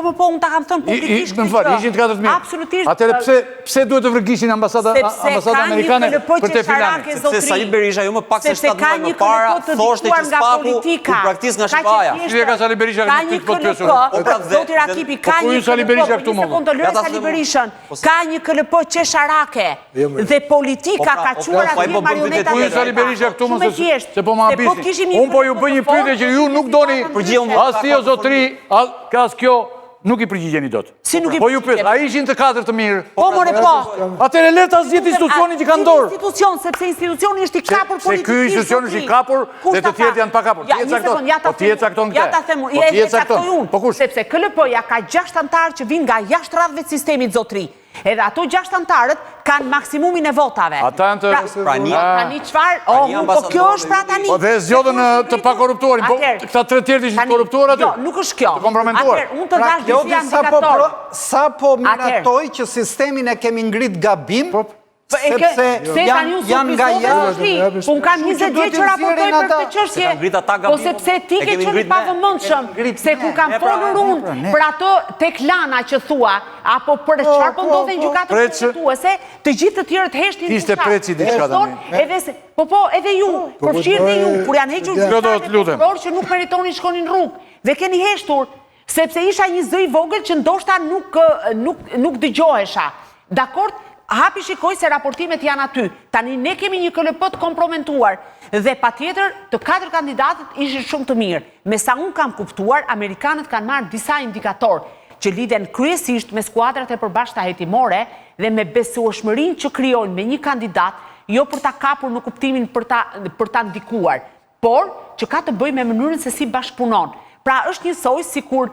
unë ta kam thënë publikisht këtë gjë. Ishin të 4 të mirë. Absolutisht. Atëre pse duhet të vërgishin ambasada amerikane për të filanin? Sepse Sali Berisha jo më pak se 7 muaj më para thoshte që Spaku u praktikis nga Shqipëria. Si ka Sali Berisha këtë po të pyesur? Zoti Rakipi ka një KLP, ka një KLP qesharake dhe politika ka quar atje marionetat e Sali Berisha këtu më se po më habisin. Unë po ju bëj një pyetje që ju nuk doni as ti o zotri, as kjo nuk i përgjigjeni dot. Po ju pyet, a ishin të 4 të mirë? Po, more po. Atëre le ta zgjidhë institucionin që ka dorë. Institucion, sepse institucioni është i kapur politikisht. Se ky institucion është i kapur dhe të tjerët janë pa kapur. Po ti e cakton këtë. Ja ta them unë, e caktoj unë. Sepse KLP-ja ka 6 antarë që vinë nga jashtë radhëve të sistemit zotri. Edhe ato 6 antarët kanë maksimumin e votave. Ata janë të... Tani qëfar? Po kjo është pra tani. Dhe zgjodhen të pakorruptuarin. Po këta 3 tjerët ishin korruptuar aty? Jo, nuk është kjo. Të kompromentuar. Unë të dash disi indikator. Sa po miratoj që sistemin e kemi ngrit gabim, sepse janë nga jashtë. Unë kam 20 vjetë që raportoj për këtë qështje, po sepse ti ke qënë pavëmëndshëm, se ku kam folur unë për ato tek lana që thua, apo për çfarë po ndodhe në gjykatën kushtetuese, të gjithë të tjerët heshtin ishte preci diçka tani. Po, edhe ju, përfshirë dhe ju, kur janë hequr gjykatën që nuk meritonin shkonin rrugë, dhe keni heshtur, sepse isha një zë i vogël që ndoshta nuk dëgjohesha. Dakord? Hapi shikoj se raportimet janë aty. Tani ne kemi një KLP të kompromentuar dhe pa tjetër të 4 kandidatët ishin shumë të mirë. Me sa unë kam kuptuar, Amerikanët kanë marrë disa indikator që lidhen kryesisht me skuadrat e përbashkëta hetimore dhe me besueshmërinë që krijojnë me një kandidat, jo për ta kapur në kuptimin për ta ndikuar, por që ka të bëjë me mënyrën se si bashkëpunon. Pra është njësoj sikur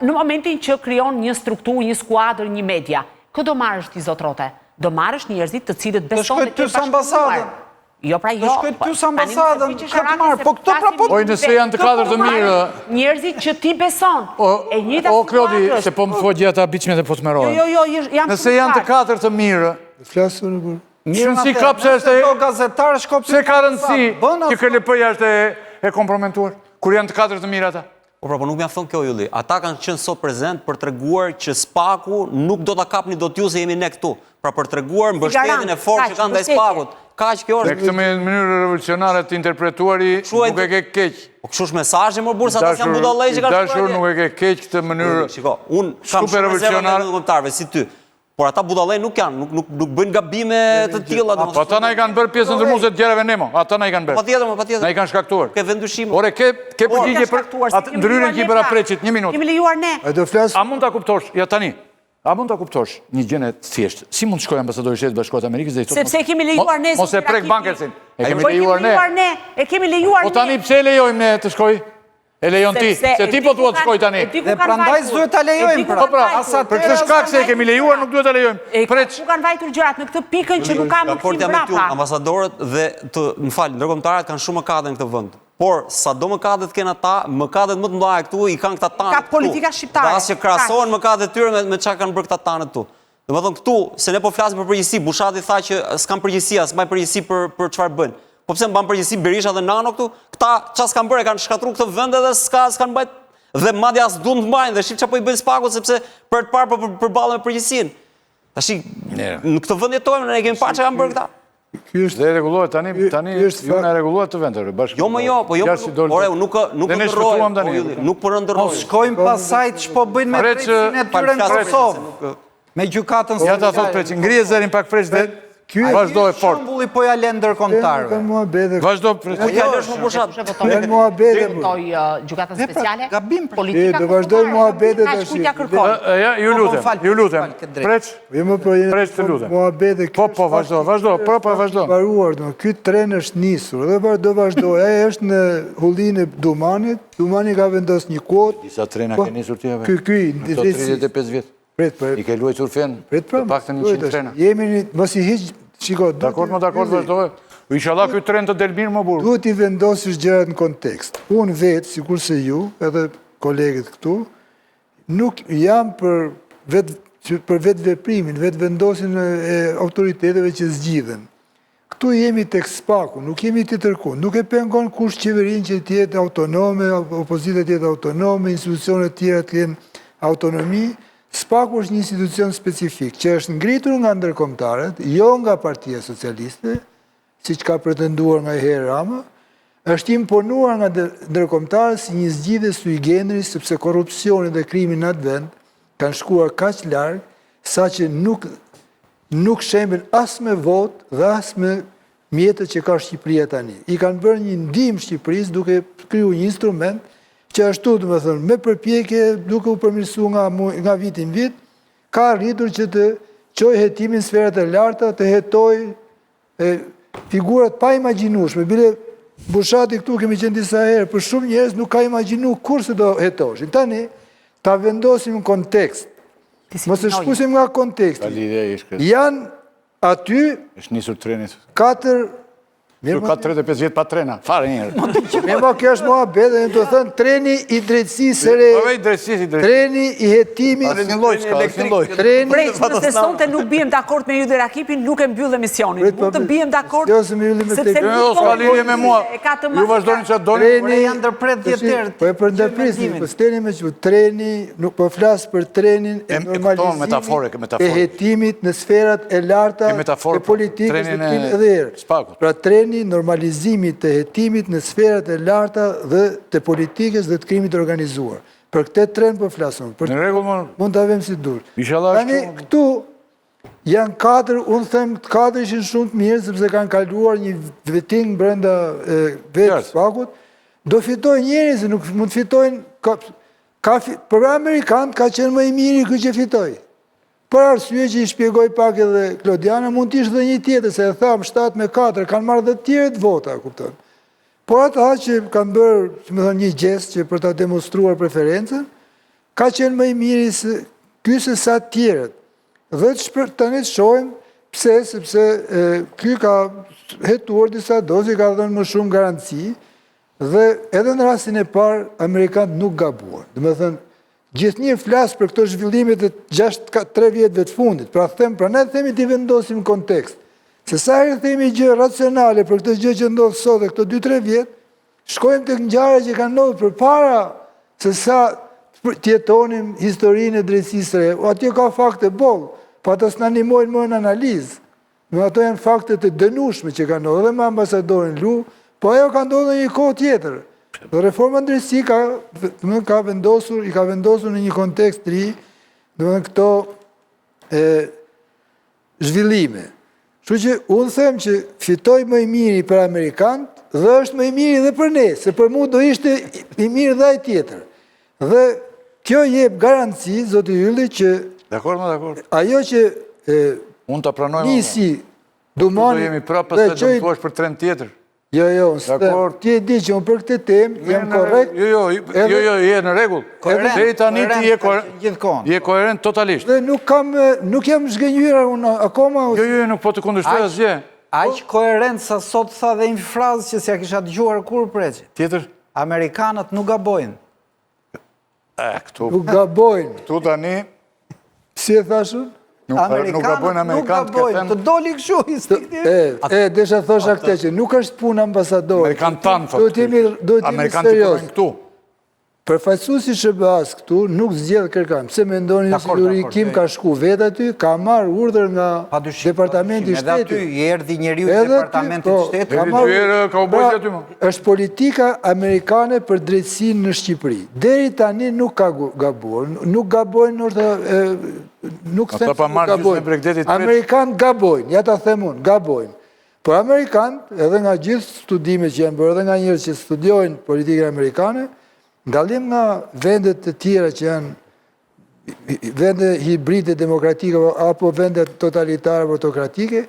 në momentin që krijon një strukturë, një skuadër, një media. Kë do marrësh ti zotrote? Do marrësh njerëzit të cilët beson të bashkëpunuar. Jo, pra jo. Do shkoj ty së ambasadën, këtë marrë, po këto pra po... Oj, nëse janë të 4 të mirë... Njerëzit që ti beson. O, Klodi, se po më thua gjata biqme dhe po të merojnë. Jo, jam... Nëse janë të 4 të mirë... Shënësi ka pse gazetarë shkopin. Se ka rëndësi që KLP-ja është e kompromentuar, kur janë të katër të mirë ata. Po pra, po nuk mjafton kjo Ylli. Ata kanë qenë sot prezent për treguar që Spaku nuk do ta kapni dot ju se jemi ne këtu. Pra për treguar mbështetjen e fortë që kanë ndaj Spakut. Kaq kjo është. Me këtë mënyrë revolucionare të interpretuari nuk e ke keq. Po kështu është mesazhi më bursa ata janë budallëj që kanë. Dashur nuk e ke keq këtë mënyrë. Shiko, un kam shumë revolucionare kombëtarëve si ty. Por ata budallëj nuk janë, nuk bëjnë gabime të tilla domosdoshmë. Po ata na i kanë bërë pjesën e ndërmuese të gjerave Nemo. Ata na i kanë bërë. Patjetër. Na i kanë shkaktuar. Ke vendyshim. Ore ke përgjigje për atë ndryrën që i bëra Preçit, 1 minutë. Kemi lejuar ne. A mund ta kuptosh? Ja tani. A mund ta kuptosh një gjë të thjeshtë? Si mund të shkojë ambasadori i Shtetit Bashkuar të Amerikës dhe i thotë sepse kemi lejuar ne. Mos e prek bankersin. E kemi lejuar ne. E kemi lejuar ne. Po tani pse e lejojmë ne të shkojë? E lejon ti, se ti po thua të shkoj tani. Dhe prandaj s'duhet ta lejojmë pra. Për këtë shkak se e kemi lejuar nuk duhet ta lejojmë. Ku kanë vajtur gjërat në këtë pikën që nuk ka mundësi mbrapa. Ambasadorët dhe ndërkombëtarët kanë shumë mëkate në këtë vend. Por sa do mëkatet kanë ata, mëkatet më të mëdha këtu i kanë këta tanë. Ka politika shqiptare. As që krahasohen mëkatet e tyre me çka kanë bërë këta tanë këtu. Domethënë këtu, se ne po flasim për përgjegjësi, Bushati tha që s'kan përgjegjësi, as mbaj përgjegjësi për çfarë bën. Po pse mban përgjegjësi Berisha dhe Nano këtu? Këta çfarë s'kan bërë, kanë shkatruar këtë vend edhe s'kan mbajt dhe madje as duan të mbajnë dhe shif çfarë po i bën Spakut sepse për të parë po përballen me përgjegjësinë. Tash në këtë vend jetojmë, ne kemi parë çfarë kanë bërë këta. Ky është dhe rregullohet tani ju na rregullohet të vendet bashkë. Jo, po ore nuk ndërroj. Nuk po ndërroj. Po shkojmë pasaj ç'po bëjnë me drejtsinë e tyre në Kosovë. Me gjykatën. Ja ta thot Preçi, ngrije zërin pak fresh dhe vazhdoj fort. Shembulli po ja lën ndërkombëtarëve. Vazhdo Preçi. Po ja lësh më Bushat. Janë muhabete. Gjykatën speciale. Gabim politika. Do vazhdoj muhabete tash. Ja, ju lutem. Preç. Preç të lutem. Muhabete. Po vazhdo. Vazhdo. Paruar, ky tren është nisur dhe do vazhdoj. Ai është në hullinë e Dumanit. Dumani ka vendosur një kuotë. Disa trena kanë nisur tjeve. Ky 35 vjet. I ke luajtur fen. Të paktën 100 trena. Jemi mos i hiq, shiko. Dakord, vazhdoj. Inshallah ky tren të del mirë më burr. Duhet i vendosësh gjërat në kontekst. Unë vetë, sikurse ju, edhe kolegët këtu, nuk jam për vetë veprimin, vetë vendosin e autoriteteve që zgjidhen. Këtu jemi tek Spaku, nuk jemi të tërkun. Nuk e pengon kush qeverin që tjetë autonome, opozitet tjetë autonome, institucionet tjera të jenë autonomi. Spaku është një institucion specifik, që është ngritur nga ndërkombëtarët, jo nga Partia Socialiste, siç ka pretenduar nga herë Rama, është imponuar nga ndërkombëtarët si një zgjidhje sui generis, sepse korrupsioni dhe krimi në atë vend kanë shkuar kaq larg, saqë nuk shemben as me votë dhe as me mjetët që ka Shqipëria tani. I kanë bërë një ndihmë Shqipërisë duke kriju një instrument që ashtu, do të thënë, me përpjekje, duke u përmirësuar nga vitin vit, ka arritur që të çojë hetimin sferat e larta, të hetojë figurat pa imagjinueshme. Bile Bushati këtu kemi qenë disa herë, për shumë njerëz nuk ka imagjinu kur se do hetoshin. Tani ta vendosim në kontekst. Mos e shpusim nga konteksti. Janë aty është nisur treni. 35 vjet pa trena, fare njerë. Me ma kjo është muhabet dhe në të thënë treni i drejtësisë së treni i hetimit Nëse sonte nuk bijem dakord me ju dhe Rakipin, nuk e mbyll emisionin. Mund të bijem dakord sepse nuk ka lidhje me mua. Ju vazhdoni çfarë doni. Treni janë ndërpret djetër. Po e për ndërprisin, po steni me që treni, nuk po flas për trenin e normalizimit e hetimit në sferat e larta e politikës dhe të erë. Pra treni normalizimit të hetimit në sferat e larta dhe të politikës dhe të krimit organizuar. Për këtë tren për flasëm. Në regull, mund të avem si dur. Tani, këtu janë 4, unë them 4 ishin shumë të mirë, sepse kanë kaluar një veting brenda vetë Spakut, do fitojnë njeri, se nuk mund fitojnë, për Amerikanë ka qenë më i miri këtë që fitoj. Për arsye që i shpjegoj pak edhe Klodiana, mund t'ishtë dhe një tjetër, se e thamë 7-4, kanë marrë dhe tjere të vota, kupton. Por ata që kanë bërë, që me thonë, një gjest që për ta demonstruar preferencën, ka qenë më i miri se kyse sa tjeret. Dhe tani të shojmë pse, sepse ky ka hetuar disa dozi, ka dhënë më shumë garanci, dhe edhe në rastin e parë, Amerikanët nuk gabuar. Dhe me thënë, gjithë një flasë për këto zhvillimit e 3 vjetëve të fundit. Pra ne themi t'i vendosim kontekst. Se sa herë themi gjë racionale për këtë gjë që ndodhë sot dhe këto 2-3 vjetë, shkojmë të ngjarje që kanë ndodhur përpara se sa tjetonim historinë e drejtësisë së re. Atje ka fakte bollë, pa të s'na ndihmojnë më në analizë. Me ato janë fakte të dënueshme që kanë ndodhur edhe me ambasadorin Lu, po ajo ka ndodhur në një kohë tjetër. Dhe reforma drejtësi i ka vendosur në një kontekst të ri, domethënë këto zhvillime. Kështu që unë them që fitoj më i miri për Amerikanët dhe është më i miri dhe për ne, se për mu do ishte i mirë dhe ai tjetër. Dhe kjo jep garanci, zoti Ylli, që ajo që unë të pranojmë nisi Dumani do jemi prapë se do më thuash për trend tjetër. Jo, ti e di që unë për këtë temë jam korrekt. Jo, je në rregull. Deri tani ti je koherent totalisht. Dhe nuk jam zgënjyra unë akoma. Jo, nuk po të kundërshtoj asgjë. Aq koherent sa sot tha dhe një frazë që s'ja kisha dëgjuar kur Preçi. Tjetër? Amerikanët nuk gabojnë. Nuk gabojnë. Këtu tani si e thashun? Nuk gabojnë Amerikanët. Të doli kështu instiktivisht. Desha thosha këtë që nuk është punë ambasador. Amerikanë tanë, thotë. Amerikanë të punojnë këtu. Përfaqësuesi i SBA-s këtu nuk zgjedh kërkam. Pse mendoni se Yuri Kim ka shku vetë aty, ka marrë urdhër nga Departamenti i Shtetit. Edhe aty i erdhi njeriu i Departamentit të Shtetit. Është politika amerikane për drejtësinë në Shqipëri. Deri tani nuk ka gabuar, nuk gabojnë nuk them se gabojnë. Amerikanë gabojnë, ja ta them unë, gabojnë. Por Amerikanë, edhe nga gjithë studimet që janë bërë, edhe nga njerëz që studiojnë politikën amerikane, ndalim nga vendet të tjera që janë vende hibride demokratike apo vende totalitare apo autokratike,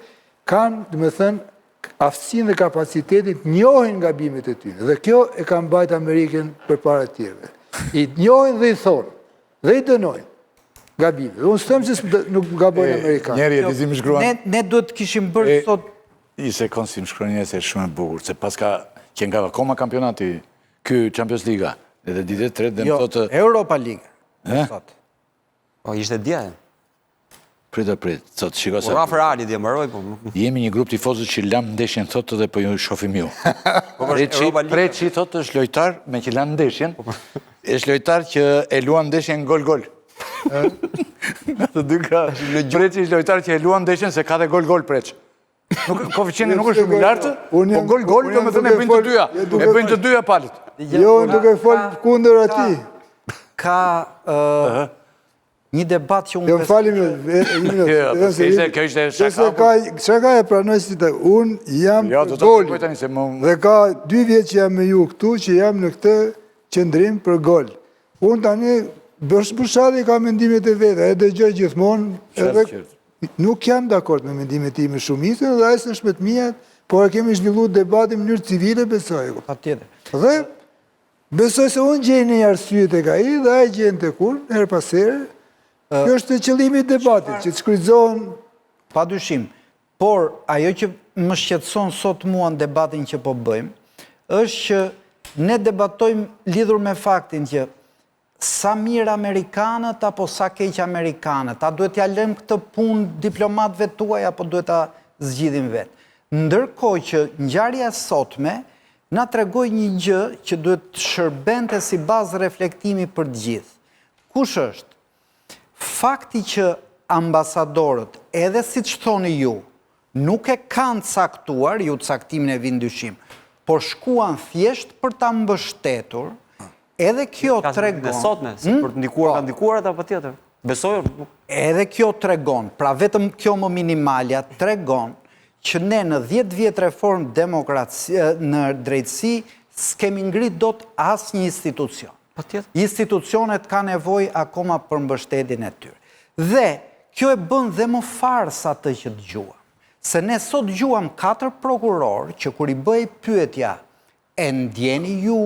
kanë, dhe me thënë, aftësinë dhe kapacitetin të njohin gabimet e tyre. Dhe kjo e ka mbajt Amerikën përpara të tjerëve. I njohin dhe i thonë, dhe i dënojnë gabimet. Unë s'tem që nuk gabojnë Amerikanë. Njeri e dizim shkruan. Ne duhet kishim bërë sot... I sekond si më shkruan njëse shumë e bukur, se paska që nga akoma kampionati, ky Champions Liga, edhe ditë e tretë dhe më thotë... Europa Liga. Po, ishte dje. Prit, thotë, shiko se... Ura Ferrari dje, mëroj, po... Jemi një grup tifozës që lam ndeshjen, thotë, dhe po ju shofim ju. Preçi, thotë, është lojtar, me që lam ndeshjen, është lojtar që e luan ndeshjen gol-gol. Preçi është lojtar që e luan ndeshjen se ka dhe gol-gol Preç. Koeficienti nuk është shumë i lartë, po gol-gol do me thënë e bëjnë të dyja. E bëjnë të dyja palët. Jo, duke folë kundër ati. Ka një debat që unë... Jo, falim kjo ishte shaka. Që ka e pranoj si të unë jam gol. Dhe ka 2 vjetë që jam me ju këtu, që jam në këtë qëndrim për gol. Unë tani, bërshadi ka mendimet e vete, e dëgjoj gjithmonë, nuk jam dakord me mendimet ti me shumicën, dhe ajse në shpetmijat, por kemi zhvillu debatin në mënyrë civile, besoj. Dhe besoj se unë gjenë një arsyet e ka i, dhe ajë gjenë të kur, herë pasere, kjo është të qëllimi debatit, që të shkryzohen... Pa dyshim, por ajo që më shqetson sot mua në debatin që po bëjmë, është që ne debatojmë lidhur me faktin që sa mirë Amerikanët apo sa keq Amerikanët, a duhet t'ja lëm këtë punë diplomatëve tuaj apo duhet ta zgjidhim vetë. Ndërkohë që ngjarja sotme na tregoj një gjë që duhet të shërbente si bazë reflektimi për të gjithë. Kush është? Fakti që ambasadorët, edhe siç thoni ju, nuk e kanë caktuar, ju caktimin e vin dyshim, por shkuan thjesht për ta mbështetur. Edhe kjo tregon... Sotme, se për të ndikuar ka ndikuar apo tjetër? Besoj? Edhe kjo tregon, pra vetëm kjo më minimalja tregon që ne në 10 vjetë reform në drejtësi s'kemi ngrit dot asnjë institucion. Institucionet ka nevojë akoma për mbështetjen e tyre. Dhe kjo e bën dhe më farsa atë që dëgjuam. Se ne sot dëgjuam 4 prokurorë që kur i bëj pyetja e ndjeni ju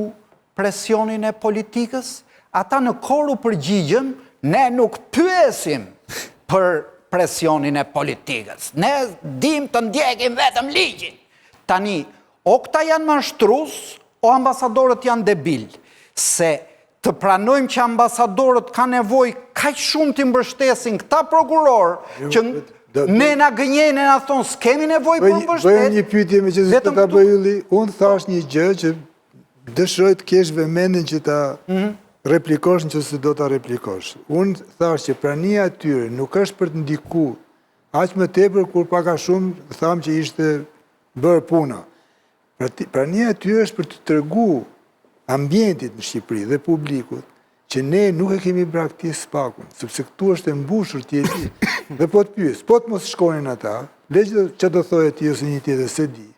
presionin e politikës, ata në koru përgjigjen, ne nuk pyesim për presionin e politikës. Ne dim të ndjekim vetëm ligjin. Tani, o këta janë mashtrus, o ambasadorët janë debil. Se të pranojmë që ambasadorët ka nevoj kaq shumë të mbështesin këta prokuror, që Ne na gënjejnë e na thonë, s'kemi nevoj për mbështet. Bëjmë një pyetje me që zështë ta bëj Ylli. Unë thash një gjë që dëshiroj të kesh vëmendjen që ta replikosh nëse do ta replikosh. Unë thash që prania e tyre nuk është për të ndikuar aq më tepër kur pak a shumë tham që ishte bërë puna. Prania e tyre është për të treguar ambientit në Shqipëri dhe publikut që ne nuk e kemi braktisë spakun, sepse këtu është e mbushur ti e di. Dhe po të pyes, po të mos shkonin ata, legjë që do thoje ti ose një tjetër se di.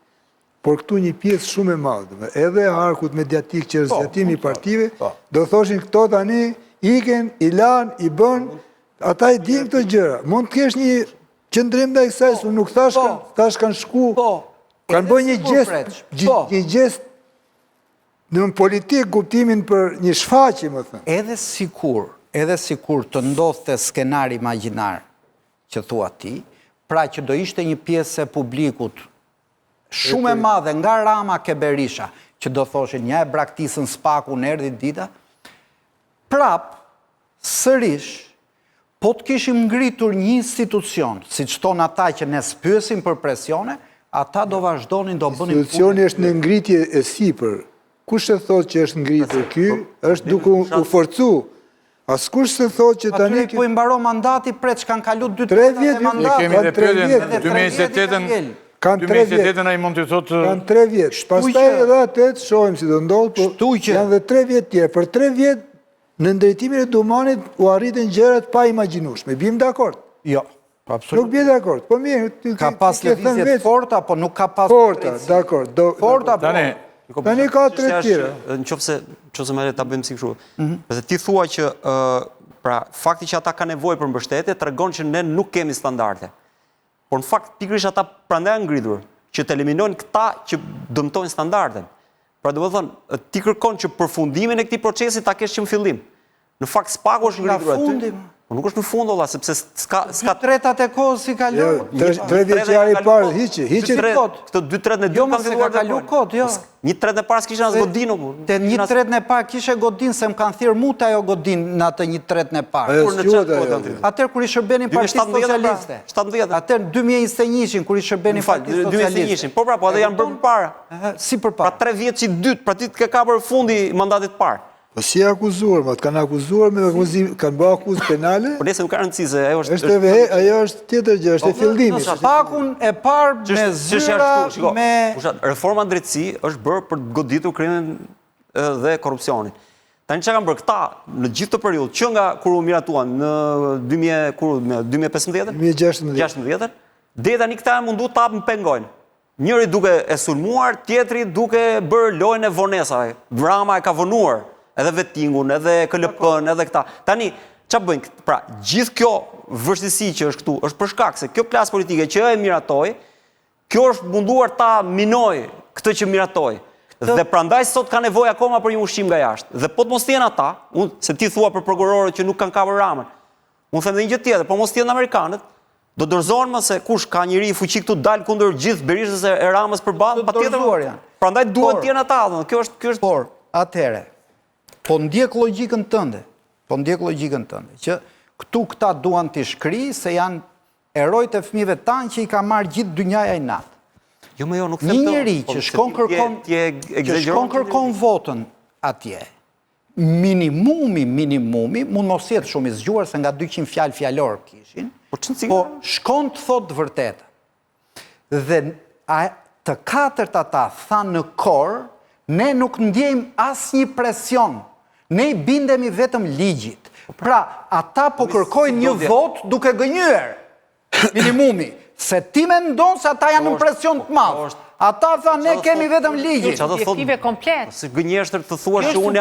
Por këtu një pjesë shumë e madhe, edhe arkut mediatik që është zgjatimi i partive, do thoshin këto tani iken, i lan, i bën, ata i din këto gjëra. Mund të kesh një qëndrim ndaj kësaj, se nuk thash kanë shku, kanë bërë një gjest në politik kuptimin për një shfaqje, më thënë. Edhe sikur të ndodhte skenar imagjinar që thua ti, pra që do ishte një pjesë e publikut shumë e madhe nga Rama ke Berisha, që do thoshin një e braktisën spaku në erdhi dita, prap, sërish, po të kishim ngritur një institucion, si që tonë ata që ne spyesim për presione, ata do vazhdonin, do bënin... Institucioni është në ngritje e sipër. Kush e thot që është ngritur ky, është duke u forcu. Askush se thot që tani... Po i mbaro mandati pre që kanë kalu 2 vjet mandati. Kemi dhe pyetjen 2028 ai mund të thotë... Kanë 3 vjet. Pastaj edhe atet, shohim si do ndodhë, po janë dhe 3 vjet tjerë. Për 3 vjet, në ndrejtimin e Dumanit, u arritën gjërat pa imagjinueshme. Bim dakord? Jo. Nuk bje dakord. Po mirë, ka pas lëvizjet forta, po nuk ka pas... Forta, dakord. Forta, po... Tani ka 3 tjera. Në qofse me ta bëjmë si kështu. Përse ti thua që fakti që ata ka nevojë për mbështetje tregon që ne nuk kemi standarde. Por në fakt pikërisht ata prandaj janë ngritur që të eliminojnë këta që dëmtojnë standarden. Pra do të thonë, ti kërkon që përfundimin e këtij procesi ta kesh që në fillim. Në fakt spaku është ngritur aty. Po nuk është në fund olla, sepse s'ka 2/3 e kohës si kalon. 3 vjeçari i parë hiqi kot. Këto 2/3 e dytë kanë filluar të kalu kot, jo. 1/3 e parë s'kishin as godin. Te 1/3 e parë kishe godin se më kanë thirr mut ajo godin në atë 1/3 e parë. Atëherë kur i shërbenin Partisë Socialiste. 17. Atëherë 2021 kur i shërbenin Partisë Socialiste. Po pra, po ata janë bërë përpara. Si përpara? Pra 3 vjet si dytë, pra ti të ka bërë fundi mandatit parë. Po si akuzuar, ma të kanë akuzuar me akuzim, kanë bërë akuzë penale? Po nese nuk ka rëndësi se ajo është... Ajo është tjetër gjë, është e fillimi. Pakun e parë me zyra, me... Reforma në drejtësi është bërë për të goditur krimin dhe korupcionin. Tani që kanë bërë këta në gjithë të periudhë, që nga kur u miratuan në 2015? 2016. Dhe tani këta e mundu të apë më pengojnë. Njëri duke e sulmuar, tjetri duke bërë lojnë e vonesave. Vrama e ka vonuar. Edhe Vetingun, edhe KLP-n, edhe këta. Tani, që bëjnë? Pra, gjithë kjo vështësi që është këtu, është për shkak se kjo klasë politike që e miratoj, kjo është munduar ta minoj këtë që miratoj. Dhe prandaj sot ka nevojë akoma për një ushqim nga jashtë. Dhe po të mos tjenë ata, se ti thua për prokurorët që nuk kanë kapur Ramën, unë them dhe një gjë tjetër, po mos tjenë amerikanët, do dorëzohen më se kush ka njëri i fuqi këtu dalë kundër gjithë Berishës e Ramës përballë, patjetër. Prandaj duhet të jenë ata, kjo është por atëherë po ndjek logjikën tënde, që këtu këta duan të shkri se janë erojt e fëmijëve tanë që i ka marrë gjithë dynjaja i natë. Jo, më jo, nuk një njeri që shkon kërkon votën atje, minimumi, mund mos jetë shumë i zgjuar se nga 200 fjalë fjalor kishin, po shkon të thotë vërtetë. Dhe të katërt ata thanë në korë, ne nuk ndjejmë asnjë presion. Ne i bindemi vetëm ligjit. Pra, ata po kërkojnë një vot duke gënjur. Minimumi. Se ti mendon se ata janë në presion të madh. Ata tha ne kemi vetëm ligjit. Objektive komplet. Si gënjeshtër të thua që unë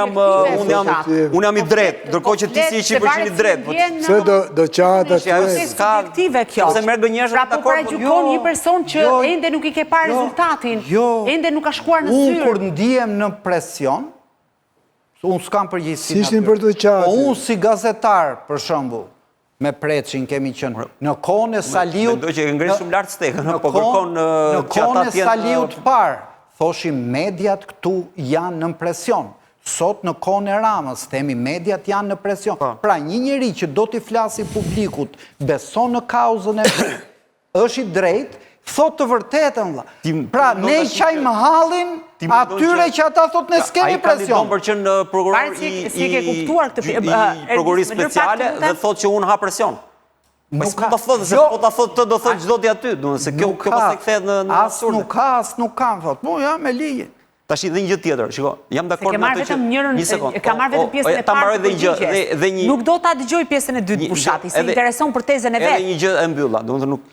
jam i drejtë, ndërkohë që ti si 100% i drejtë. Se do qahat aty. Objektive kjo. Se merr gënjeshtër pra po paraqykon një person që ende nuk i ke parë rezultatin, ende nuk ka shkuar në zyrë. Unë kur ndihem në presion, unë s'kam përgjegjësi. Si ishin për të qatë? Po unë si gazetar, për shembull, me Preçin kemi qenë në kohën e Saliut. Mendoj që e ngri shumë lart stekën, po kërkon në kohën e Saliut parë, thoshim mediat këtu janë në presion. Sot në kohën e Ramës, themi mediat janë në presion. Pra një njeri që do t'i flasi publikut, beson në kauzën e është i drejt, thot të vërtetën, vëlla. Pra, ne i qajmë hallin atyre që ata thot ne s'kemi presion. Ai për që në prokuror i prokurorisë speciale dhe thot që unë ha presion. Nuk ka thotë se po ta thotë të do thotë çdo ditë aty, domethënë se kjo pastaj kthehet në absurd. Nuk ka, thot. Po ja me ligje. Tash dhe një gjë tjetër, shiko, jam dakord me atë që një sekond. Ka marrë vetëm pjesën e parë të përgjigjes. Nuk do ta dëgjoj pjesën e dytë Bushati, se intereson për tezën e vet. Edhe një gjë e mbylla, domethënë nuk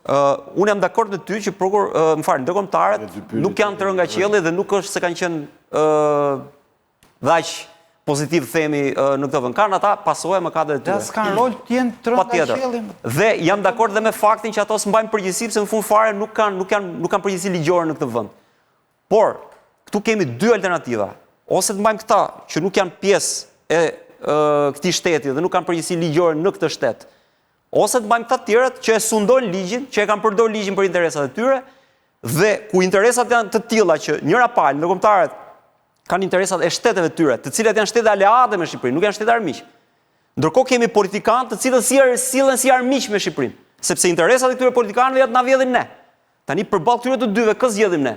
unë jam dakord me ty që ndërkombëtarët nuk janë të rënë nga qielli dhe nuk është se kanë qenë dhaq pozitiv themi në këtë vend. Kanë ata pasojë mëkatet e tyre. Ja s'kan rol të jenë të rënë nga qielli. Dhe jam dakord dhe me faktin që ato s'mbajnë përgjegjësi sepse në fund fare nuk kanë përgjegjësi ligjore në këtë vend. Por këtu kemi dy alternativa. Ose të mbajmë këta që nuk janë pjesë e këtij shteti dhe nuk kanë përgjegjësi ligjore në këtë shtet. Ose të mbajmë këta të tjerët që e sundojnë ligjin, që e kanë përdorur ligjin për interesat e tyre dhe ku interesat janë të tilla që njëra palë, ndërkombëtarët kanë interesat e shteteve të tyre, të cilat janë shtete aleate me Shqipërinë, nuk janë shtete armiq. Ndërkohë kemi politikanë të cilët sillen si armiq me Shqipërinë, sepse interesat e këtyre politikanëve janë na vjedhin ne. Tani përballë këtyre të dyve kë zgjedhim ne?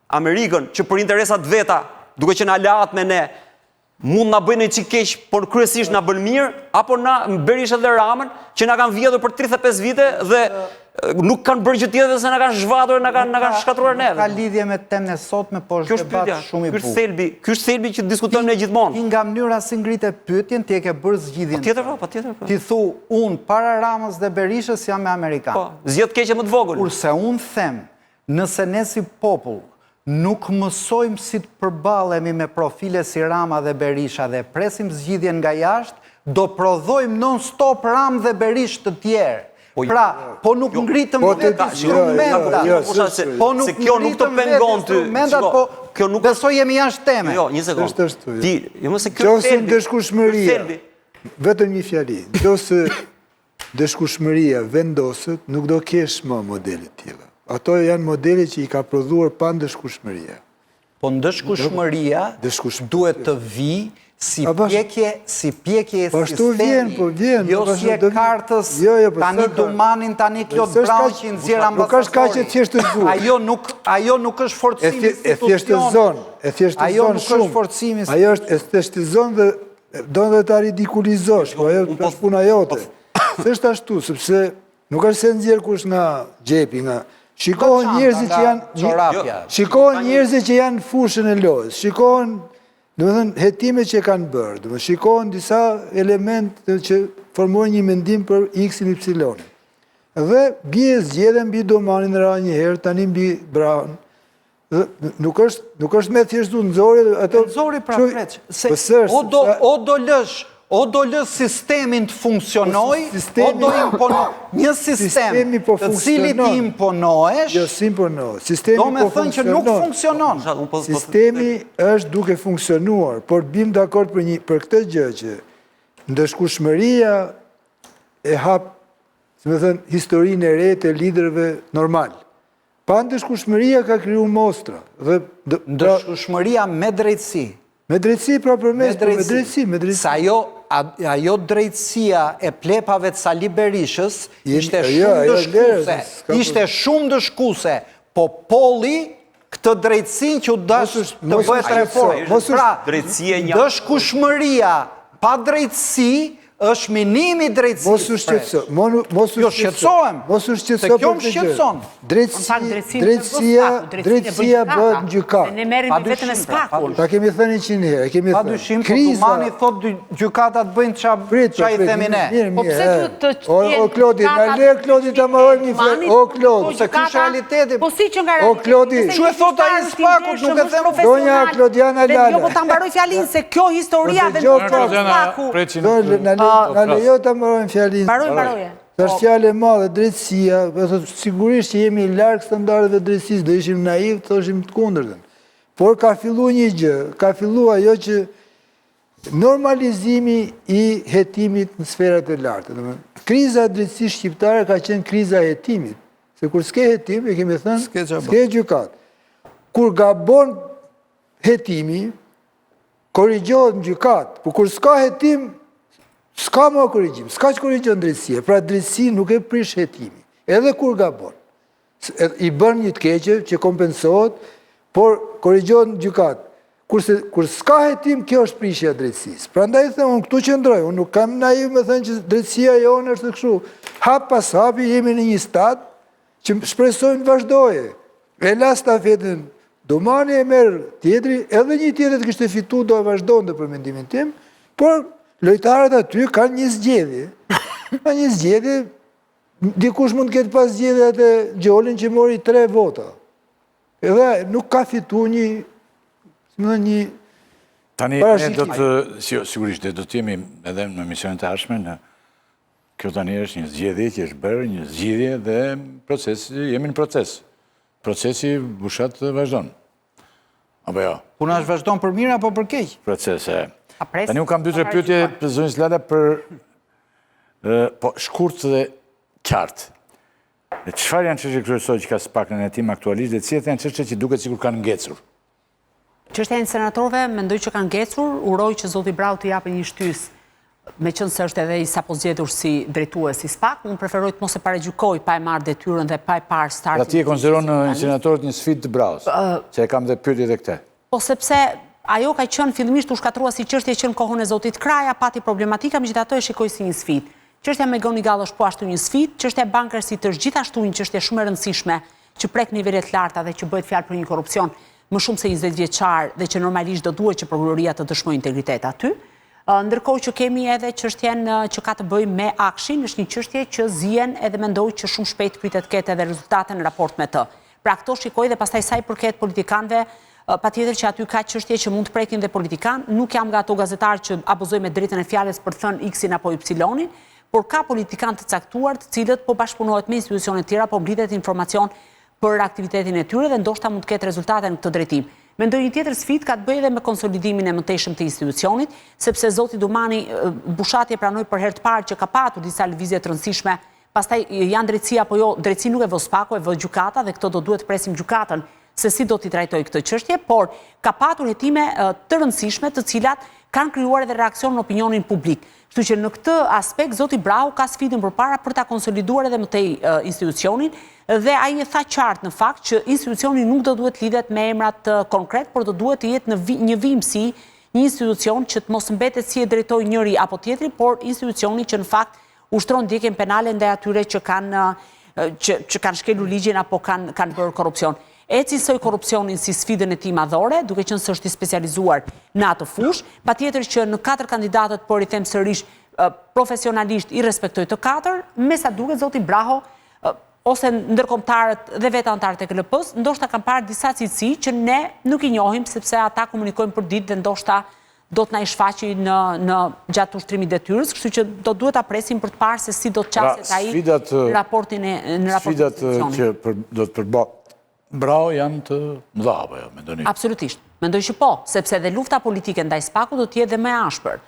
Amerikën që për interesat veta, duke qenë aleat me ne, mund na bëjnë çik keq, por kryesisht na bën mirë, apo na Berisha dhe Ramën që na kanë vjedhur për 35 vite dhe nuk kanë bërë gjë tjetër se na kanë zhvatur, na kanë shkatruar neve. Ka lidhje me temën e sotme, por është debat shumë i bukur. Ky është thelbi që diskutojmë ne gjithmonë. Ti nga mënyra si ngritet pyetjen, ti e ke bërë zgjidhjen. Patjetër. Ti thu, unë para Ramës dhe Berishës jam me amerikanë. Po, zgjedh keqe më të vogël. Kurse unë them, nëse ne si popull nuk mësojmë si të përballemi me profile si Rama dhe Berisha dhe presim zgjidhjen nga jashtë, do prodhojmë non-stop Ram dhe Berish të tjerë. Pra, po nuk ngritëm vetë instrumentat. Po nuk ngritëm vetë instrumentat, po besoj jemi jashtë teme. Jo, një sekundë. Qose dëshkueshmëria, vetëm një fjali, nëse dëshkueshmëria vendoset, nuk do kesh më modele të tilla. Ato janë modele që i ka prodhuar pa ndëshkueshmëria. Po ndëshkueshmëria duhet të vi si pjekje e sistemi, jo si e kartës, tani Dumanin, tani Klot Braun që nxjerr ambasadori. Nuk është kaq e thjeshtë zuar. Ajo nuk është forcim institucion. E thjeshtëzon shumë. Ajo është e thjeshtëzon dhe do të ta ridikulizosh, po ajo është puna jote. S'është ashtu, sepse nuk është se nxjerr kush nga xhepi, nga shikohen njerëzit që janë fushën e lojës, shikohen, domethënë, hetimet që kanë bërë, domethënë, shikohen disa elemente që formojnë një mendim për X-in Y-in. Dhe bie zgjedhën mbi Domanin ra një herë, tani mbi Braun. Nuk është me thjeshtu nxori pra preç, o do lësh sistemin të funksionoj, o do imponoj. Një sistem të cili ti imponohesh, do me thënë që nuk funksionon. Sistemi është duke funksionuar, por bim dakord për këtë gjë që ndëshkueshmëria e hap, se me thënë, historinë e re të liderëve normal. Pa ndëshkueshmëria ka kriju mostra. Ndëshkueshmëria me drejtësi. Me drejtësi, pra përmes, me drejtësi. Sa ajo drejtësia e plepave të Sali Berishës ishte shumë dëshkuese, po polli këtë drejtësin që u dash të bëhet reformë. Pra, dëshkueshmëria pa drejtësi është minimi drejtësisë. Jo, shqetësohem, se kjo më shqetëson. Drejtësia bëhet në gjykatë. Ne merrim vetëm me spakun. Ta kemi thënë 100 herë. Pa dyshim, po Tumani thot gjykatat bëjnë qa i themi ne. Po pse të O Klodi, në le Klodi të marrojmë një fletë. O Klodi, se kjo është realiteti. Po si që nga realiteti. O Klodi, që e thot a i spakut, nuk e them. Donja Klodiana Lala. Jo, po ta mbaroj fjalinë se kjo historia vendoset në spaku. Në lejo të marojnë fjalinë. Baroje. Të është fjale madhe, drejtësia, sigurisht që jemi larg standardeve drejtësisë, do ishim naiv, të ishim të kundërtën. Por ka fillu një gjë, ka fillu ajo që normalizimi i hetimit në sferat e lartë. Kriza drejtësisë shqiptare ka qenë kriza hetimit. Se kur s'ke hetim, e kemi thënë, s'ke gjykat. Kur gabon hetimi, korrigjohet në gjykat. Por kur s'ka hetim, s'ka më korrigjim, s'ka që korrigjën drejtësia. Pra drejtësi nuk e prish hetimi. edhe kur gabon, i bën një të keqe që kompensohet, por korrigjohet në gjykat. Kur s'ka hetim, kjo është prishja drejtësisë. Prandaj them, unë këtu qëndroj, unë nuk kam naiv me thënë që drejtësia jonë është kështu. Hap pas hapi jemi në një stad që shpresojmë të vazhdoje. E la stafetën Domani e merë tjetri, edhe një tjetër të kështë fitu do e vazhdojnë dhe për mendimin tim, por lojtarët aty kanë një zgjedhje. Ka një zgjedhje, dikush mund të ketë pas zgjedhje atë Gjolin që mori 3 vota. Edhe nuk ka fitu një Tani, ne do të, sigurisht, do të jemi edhe në misionin të arshme, kjo tani është një zgjedhje që është bërë, një zgjedhje dhe jemi në proces. Procesi bushat vazhdon. Apo jo? Puna është vazhdon për mirë apo për keq? Procese. Tani unë kam 2-3 pyetje për zonjën Slala për shkurt dhe qartë. Çfarë janë çështjet kryesore që ka SPAK në hetim aktualisht dhe cilat janë çështjet që duket sikur kanë ngecur? Çështja e senatorëve mendoj që kanë ngecur, uroj që zoti Brau të japë një shtys, meqense është edhe i sapo zgjedhur si drejtues i SPAK, unë preferoj të mos e paragjykoj pa e marrë detyrën dhe pa e parë startin. Pra ti e konsideron senatorët një sfidë të Braus, që e kam dhe pyetje edhe këte. Po sepse ajo ka qenë fillimisht u shkatruar si çështje që në kohën e zotit Kraja pati problematika, megjithatë e shikoj si një sfidë. Çështja me Goni Gall është po ashtu një sfidë, çështja e bankarësit është gjithashtu një çështje shumë e rëndësishme që prek nivelet larta dhe që bëhet fjalë për një korrupsion më shumë se 20 vjeçar dhe që normalisht do duhet që prokuroria të dëshmojë integritet aty. Ndërkohë që kemi edhe çështjen që ka të bëjë me Akshin, është një çështje që zihen edhe mendoj që shumë shpejt pritet ketë edhe rezultate në raport me të. Pra këto shikoj dhe pastaj sa i përket politikanëve, patjetër që aty ka çështje që mund të prekin dhe politikan, nuk jam nga ato gazetarë që abuzojnë me drejtën e fjalës për të thënë X-in apo Y-in, por ka politikanë të caktuar të cilët po bashkëpunohet me institucione të tjera, po mbritet informacion për aktivitetin e tyre dhe ndoshta mund të ketë rezultate në këtë drejtim. Mendoj një tjetër sfidë ka të bëjë edhe me konsolidimin e mëtejshëm të institucionit, sepse zoti Dumani Bushati e pranoi për herë të parë që ka patur disa lëvizje të rëndësishme, pastaj janë drejtësia apo jo, drejtësi nuk e vë SPAK-u, e vë gjykata dhe këto do duhet të presim gjykatën se si do t'i trajtoj këtë çështje, por ka patur hetime të rëndësishme të cilat kanë krijuar edhe reaksion në opinionin publik. Kështu që në këtë aspekt zoti Brau ka sfidën përpara për ta konsoliduar edhe mëtej institucionin dhe ai e tha qartë në fakt që institucioni nuk do duhet lidhet me emrat konkret, por do duhet të jetë në një vimësi, një institucion që të mos mbetet si e drejtoj njëri apo tjetri, por institucioni që në fakt ushtron ndjekjen penale ndaj atyre që kanë shkelur ligjin apo kanë bërë korrupsion. E cilësoj korrupsionin si sfidën e tij madhore, duke qenë se është i specializuar në atë fushë, patjetër që në 4 kandidatët, por i them sërish profesionalisht i respektoj të 4, me sa duket zoti Braho ose ndërkombëtarët dhe vetë anëtarët e KLP-s, ndoshta kanë parë disa cilësi që ne nuk i njohim sepse ata komunikojnë për ditë dhe ndoshta do të na i shfaqi në gjatë ushtrimit detyrës, kështu që do duhet ta presim për të parë se si do të qaset ai raportin në sfidat që do të përballë Brau janë të mëdha apo jo, mendoni? Absolutisht. Mendoj që po, sepse dhe lufta politike ndaj SPAK-ut do të jetë dhe më e ashpër.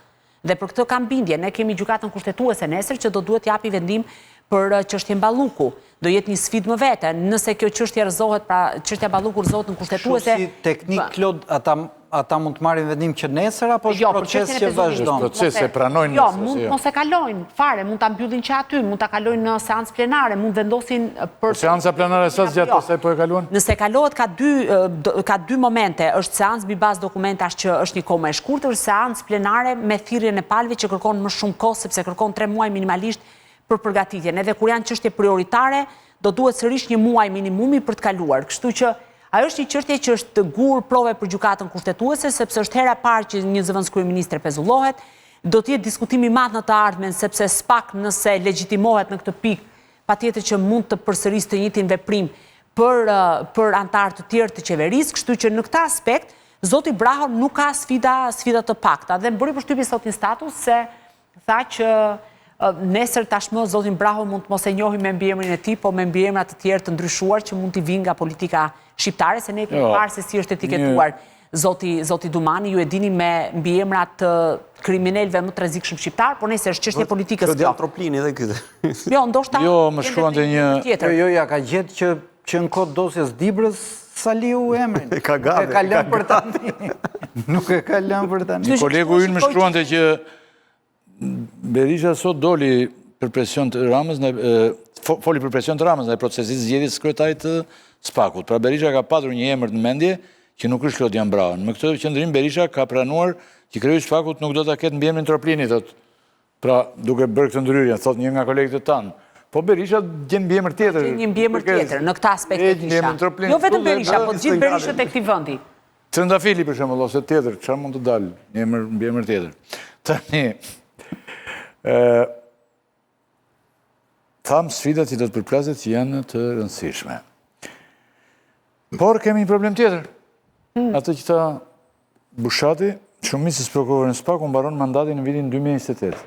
Dhe për këtë kam bindje, ne kemi gjykatën kushtetuese nesër që do duhet japi vendim për çështjen Balluku. Do jetë një sfidë më vete, nëse kjo çështje rrezohet, pra çështja Balluku rrezohet në kushtetuese. Si teknik Klod, ata mund të marrin vendim që nesër apo është proces që vazhdon? Proces e pranojnë jo, mund mos e kalojnë fare, mund ta mbyllin që aty, mund ta kalojnë në seancë plenare, mund vendosin për seanca plenare sa gjatë asaj po e kaluan? Nëse kalohet ka dy momente, është seancë mbi bazë dokumentash që është një kohë më e shkurtër, seancë plenare me thirrjen e palëve që kërkon më shumë kohë sepse kërkon 3 muaj minimalisht për përgatitjen. Edhe kur janë çështje prioritare, do duhet sërish 1 muaj minimumi për të kaluar. Kështu që ajo është një çështje që është gur prove për gjykatën kushtetuese, sepse është hera e parë që një zëvendës kryeministre pezullohet. Do të jetë diskutim i madh në të ardhmen, sepse SPAK nëse legjitimohet në këtë pikë, patjetër që mund të përsërisë të njëjtin veprim për anëtarë të tjerë të qeverisë, kështu që në këtë aspekt zoti Braho nuk ka sfida të pakta. Dhe më bëri përshtypje sot në status se tha që nesër tashmë zotin Braho mund të mos e njohim me mbiemrin e tij, po me mbiemrat të tjerë të ndryshuar që mund t'i vinë nga politika shqiptare, se ne kemi parë se si është etiketuar zoti Dumani, ju e dini me mbiemrat të kriminalëve më të rrezikshëm shqiptar, por nesër është çështje politikës kjo. Troplini edhe këtë. Jo, ndoshta. Jo, më shkruante një Jo, ja ka gjetë që në kod dosjes Dibrës Saliu emrin. Ka gave. Ka lënë për tani. Nuk e ka lënë për tani. Një kolegu ynë më shkruante që Berisha sot doli për presion të Ramës, foli për presion të Ramës në procesit zgjedhjes kryetarit të SPAK-ut. Pra Berisha ka patur një emër në mendje që nuk është Lodian Braun. Me këtë qëndrim Berisha ka pranuar që kryeju i SPAK-ut nuk do ta ketë mbiemrin Troplini, thot. Pra duke bërë këtë ndryrje, thot një nga kolegët e tanë. Po Berisha gjen mbiemër tjetër. Gjen një mbiemër tjetër në këtë aspekt të kisha. Jo vetëm Berisha, po të gjithë Berishët e këtij vendi. Trëndafili për shembull ose tjetër, çfarë mund të dalë, një mbiemër tjetër. Tani tham sfidat që do të përplaset që janë të rëndësishme. Por kemi një problem tjetër. Atë që ta Bushati, shumicës prokurorën SPAK, mbaron mandatin në vitin 2028.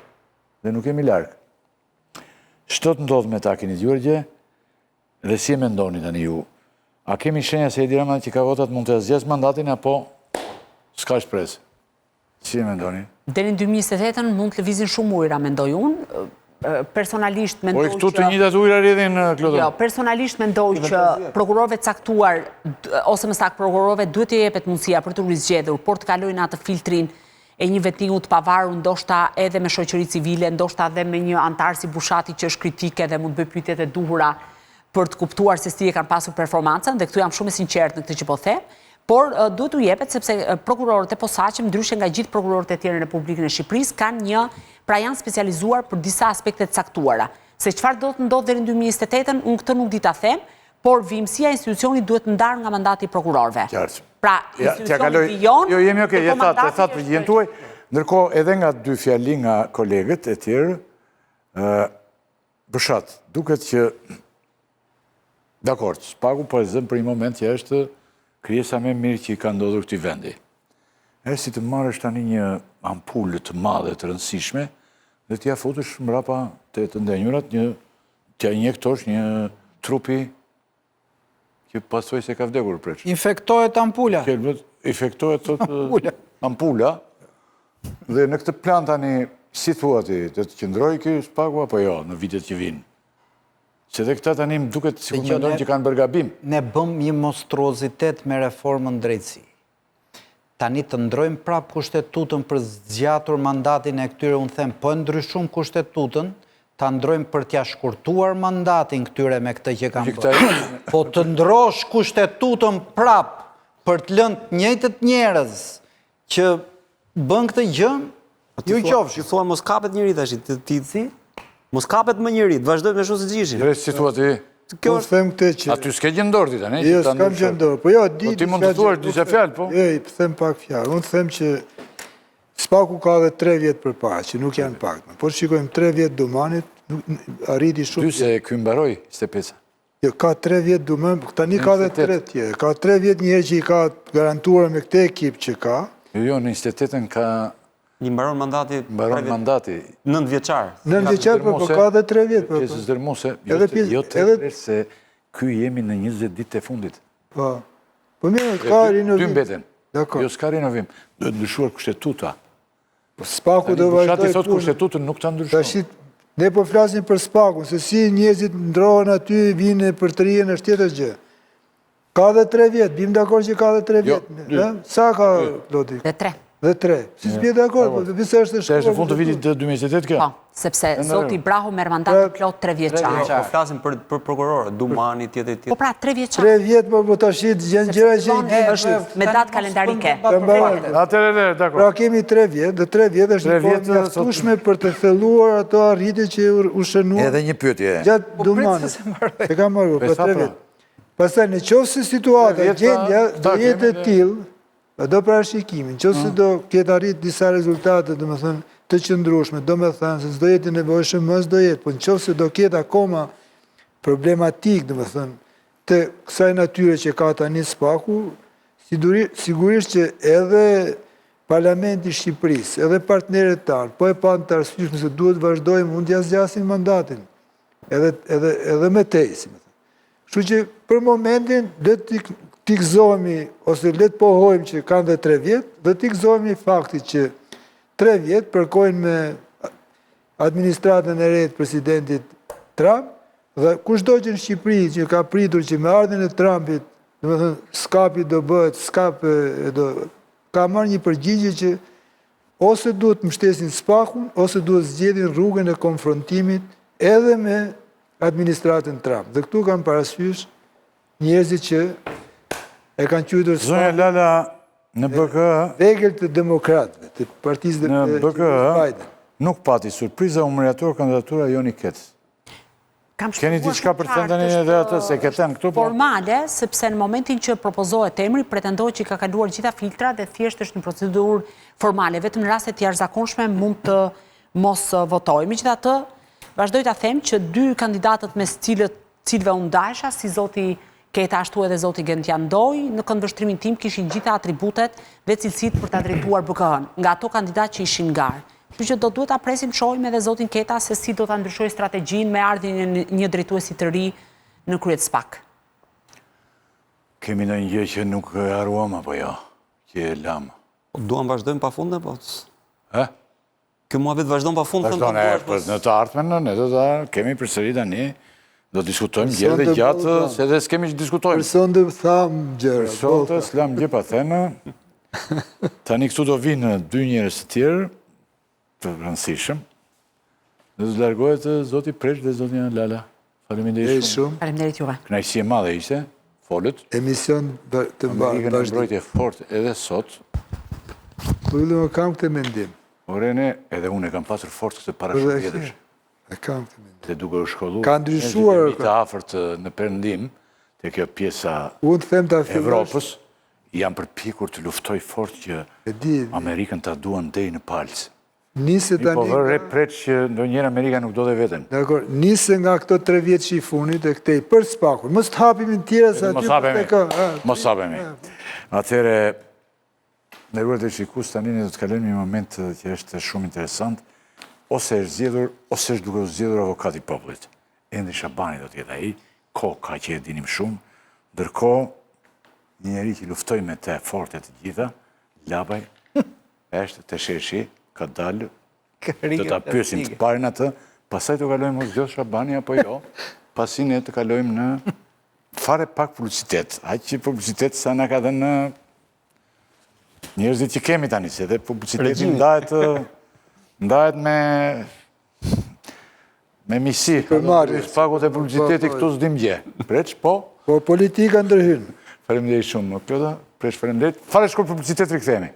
Dhe nuk kemi larg. Ç'do të ndodh me Takin i Gjorgje? Dhe si e mendoni tani ju? A kemi shenja se Edi Rama që ka votat mund të zgjedhë mandatin apo s'ka shpresë? Si e mendoni? Deri në 2028 mund të lëvizin shumë ujëra, mendoj unë. Personalisht mendoj që... Po këtu të njëjtat ujëra rridhin, Klodon? Jo, personalisht mendoj që prokurorëve caktuar, ose më saktë prokurorëve duhet të jepet mundësia për të rizgjedhur, por të kalojnë atë filtrin e një vettingu të pavarur, ndoshta edhe me shoqëri civile, ndoshta edhe me një antar si Bushati që është kritike dhe mund të bëj pyetjet e duhura për të kuptuar se si e kanë pasur performancën, dhe këtu jam shumë e sinqertë në këtë që po them, por duhet u jepet sepse prokurorët e posaçëm, ndryshe nga gjithë prokurorët e tjerë në Republikën e Shqipërisë, kanë janë specializuar për disa aspekte të caktuara. Se çfarë do të ndodhë deri në 2028, unë këtë nuk di ta them, por vimësia e institucionit duhet ndarë nga mandati i prokurorëve. Pra, institucioni vijon... Jo, jemi okej, e thatë për gjën tuaj. Ndërkohë, edhe nga dy fjali nga kolegët e tjerë, Bushat, duket që dakord, SPAK-u po e zëm për një moment që është krijesa më mirë që i ka ndodhur këtij vendi. Është si të marrësh tani një ampullë të madhe të rëndësishme dhe t'ja futesh mbrapa të ndenjurat, t'ja injektosh një trupi që pasoj se ka vdekur preç. Infektohet ampula. Infektohet ampula. Dhe në këtë plan tani, si thua ti, të qëndroj ky SPAK-u apo jo në vitet që vinë? Se dhe këta tani më duket si ku mendojnë që kanë bërë gabim. Ne bëm një monstruozitet me reformën drejtësi. Tani të ndrojmë prapë kushtetutën për zgjatur mandatin e këtyre, unë them, po ndryshum kushtetutën, ta ndrojmë për t'ja shkurtuar mandatin këtyre me këtë që kanë bërë. Po të ndrosh kushtetutën prapë për të lënë njëjtët njerëz që bën këtë gjë, ju qofsh. Ju thua mos kapet njëri tash, ti mos kapet më njëri, të vazhdoj me shumë si gjishin. Dhe si thua ti? Unë them këtë që... A ty s'ke gjendor ti tani? Jo, s'kam gjendor. Po jo, di... Po ti mund të thuash disa fjalë, po? Jo, i them pak fjalë. Unë them që SPAK-u ka dhe 3 vjetë përpara, që nuk janë pak. Por shikojmë 3 vjetë Dumanit, arriti shumë... Ty se ky mbaroi 25. Jo, ka 3 vjetë Duman, tani ka dhe 3 tjerë. Ka 3 vjetë njerë që i ka garantuar me këtë ekip që ka. Jo, në 28-ën ka... Një mbaron mandati... Mbaron mandati... 9 vjeçar. 9 vjeçar, po ka dhe 3 vjetë. Pjesës dërmuse, jo të rrës se ky jemi në 20 ditë të fundit. Po. Po mirë, ka rinovim. Ty mbeten. Jo, s'ka rinovim. Do të ndryshuar kushtetuta. SPAK-u do vazhdoj... Bushati thot kushtetutën nuk ta ndryshon. Ne po flasim për SPAK-un, se si njerëzit ndrohen aty, vinë për të rijen është tjetër gjë. Ka dhe 3 vjetë, bim dakord që ka dhe 3 vjetë. Sa ka, Lodi? Dhe 3. Dhe 3. Si s'bje dakord, po pse është Se është në fund të vitit 2028 kjo? Po, sepse zoti Brahu merr mandat plot 3 vjeçar. Po flasim për prokurorë, Dumani, tjetër. Po pra, 3 vjeçar. 3 vjetë, po tash janë gjëra që është me datë kalendarike. Atëherë, dakord. Pra kemi 3 vjetë, dhe 3 vjetë është një kohë mjaftueshme për të thelluar ato arritje që u shënuan. Edhe një pyetje. Gjatë Dumanit. E kam marrë, po 3 vjetë. Pastaj nëse situata, gjendja do jetë e tillë, do parashikimin, nëse do ketë arrit disa rezultate, do me thënë, të qëndrueshme, do me thënë, se s'do jetë nevojshëm, mos do jetë, po nëse do ketë akoma problematik, do me thënë, të kësaj natyre që ka tani SPAK-u, sigurisht që edhe Parlamenti Shqipërisë, edhe partnerët tanë, po e panë të arsyeshme se duhet vazhdojmë, mund t'ja zgjasin mandatin, edhe me tej, si me thënë. Kështu që për momentin dhe t'ikzohemi, ose letë pohojmë që kanë dhe 3 vjetë, dhe t'ikzohemi fakti që 3 vjetë përkojnë me administratën e rejtë presidentit Trump, dhe kushdo që në Shqipëri që ka pritur që me ardhen e Trumpit, dhe me thënë, skapi do bëhet, ka marrë një përgjigje që ose duhet mbështesin SPAK-un, ose duhet zgjedhin rrugën e konfrontimit edhe me administratën Trump. Dhe këtu kam parasysh njerëzit që e kanë qytur Zonja Lala, në BKë, vegël të demokratëve, të partisë në dhe BKë, Biden. nuk pati surpriza umëriator kandidatura Joni Kec. Keni diçka për të thënë edhe atë se keten këtu? Formale, sepse në momentin që propozohet emri, pretendohet që ka kaluar gjitha filtrat dhe thjesht është në procedurë formale. Vetëm në rastet jashtëzakonshme mund të mos votojë. Megjithatë, vazhdoj ta them që dy kandidatët mes cilëve unë ndajsha, si zoti Keta ashtu edhe zoti Gentian Doj, në këndvështrimin tim kishin gjitha atributet dhe cilësit për ta drejtuar BKH-n, nga ato kandidat që ishin ngarë. Kështu që do duhet ta presim shohim edhe zotin Keta se si do ta ndryshojë strategjinë me ardhin e një drejtuesi të ri në kryet SPAK. Kemi ndonjë gjë që nuk haruam apo jo, që e lam. Duam vazhdojmë pafundë apo? Ë? Kjo muhabet vazhdon pafundë. Në të ardhmen ne do ta kemi përsëri tani. Do diskutojmë gjerë dhe gjatë, se dhe s'kemi që diskutojmë. Person të thamë gjera. Person të s'lam gjë pa thënë. Tani këtu do vinë 2 njerëz të tjerë, të rëndësishëm. Dhe të largohet zoti Presh dhe zoti Lala. Faleminderit shumë. Faleminderit juve. Kënaqësi e madhe ishte, folët. Emision të Amerikën e mbrojtje fort edhe sot. Po edhe kam këtë mendim. Orene, edhe unë e kam pasur fort këtë parashkëtjetësh. E kam të mendim. Dhe duke u shkollu, ka ndryshuar të afërt në perëndim, të kjo pjesa Evropës, janë përpjekur të luftoj fort që Amerikën ta duan deri në palc. Po vërre preç që ndonjëherë Amerika nuk do dhe veten. Dakor, nisë nga këto 3 vjetë që i funit e këtej për SPAK-un. Mos të hapim në tjera sa aty Mos hapemi. Atëherë, nderuar të shikues, tani ne do të kalojmë një moment që është shumë interesant. Ose është zgjedhur, ose është duke u zgjedhur avokati i popullit. Endi Shabani do të jetë ai, ka që e dinim shumë, ndërkohë një njeri që luftoi me te forte të gjitha, Labaj, është të sheshi, ka dalë, do ta pyesim të parin atë, pastaj të kalojmë mos zgjedh Shabani apo jo, pasi ne të kalojmë në fare pak publicitet. Aq që publicitet sa na ka dhënë njerëzit që kemi tani, se dhe publiciteti ndahet me misi. Pagut e publiciteti këtu s'dim gje. Preç, po? Po politika ndërhyn. Faleminderit shumë, Kloda. Preç, faleminderit. Fare shkurt publicitet rikthehemi.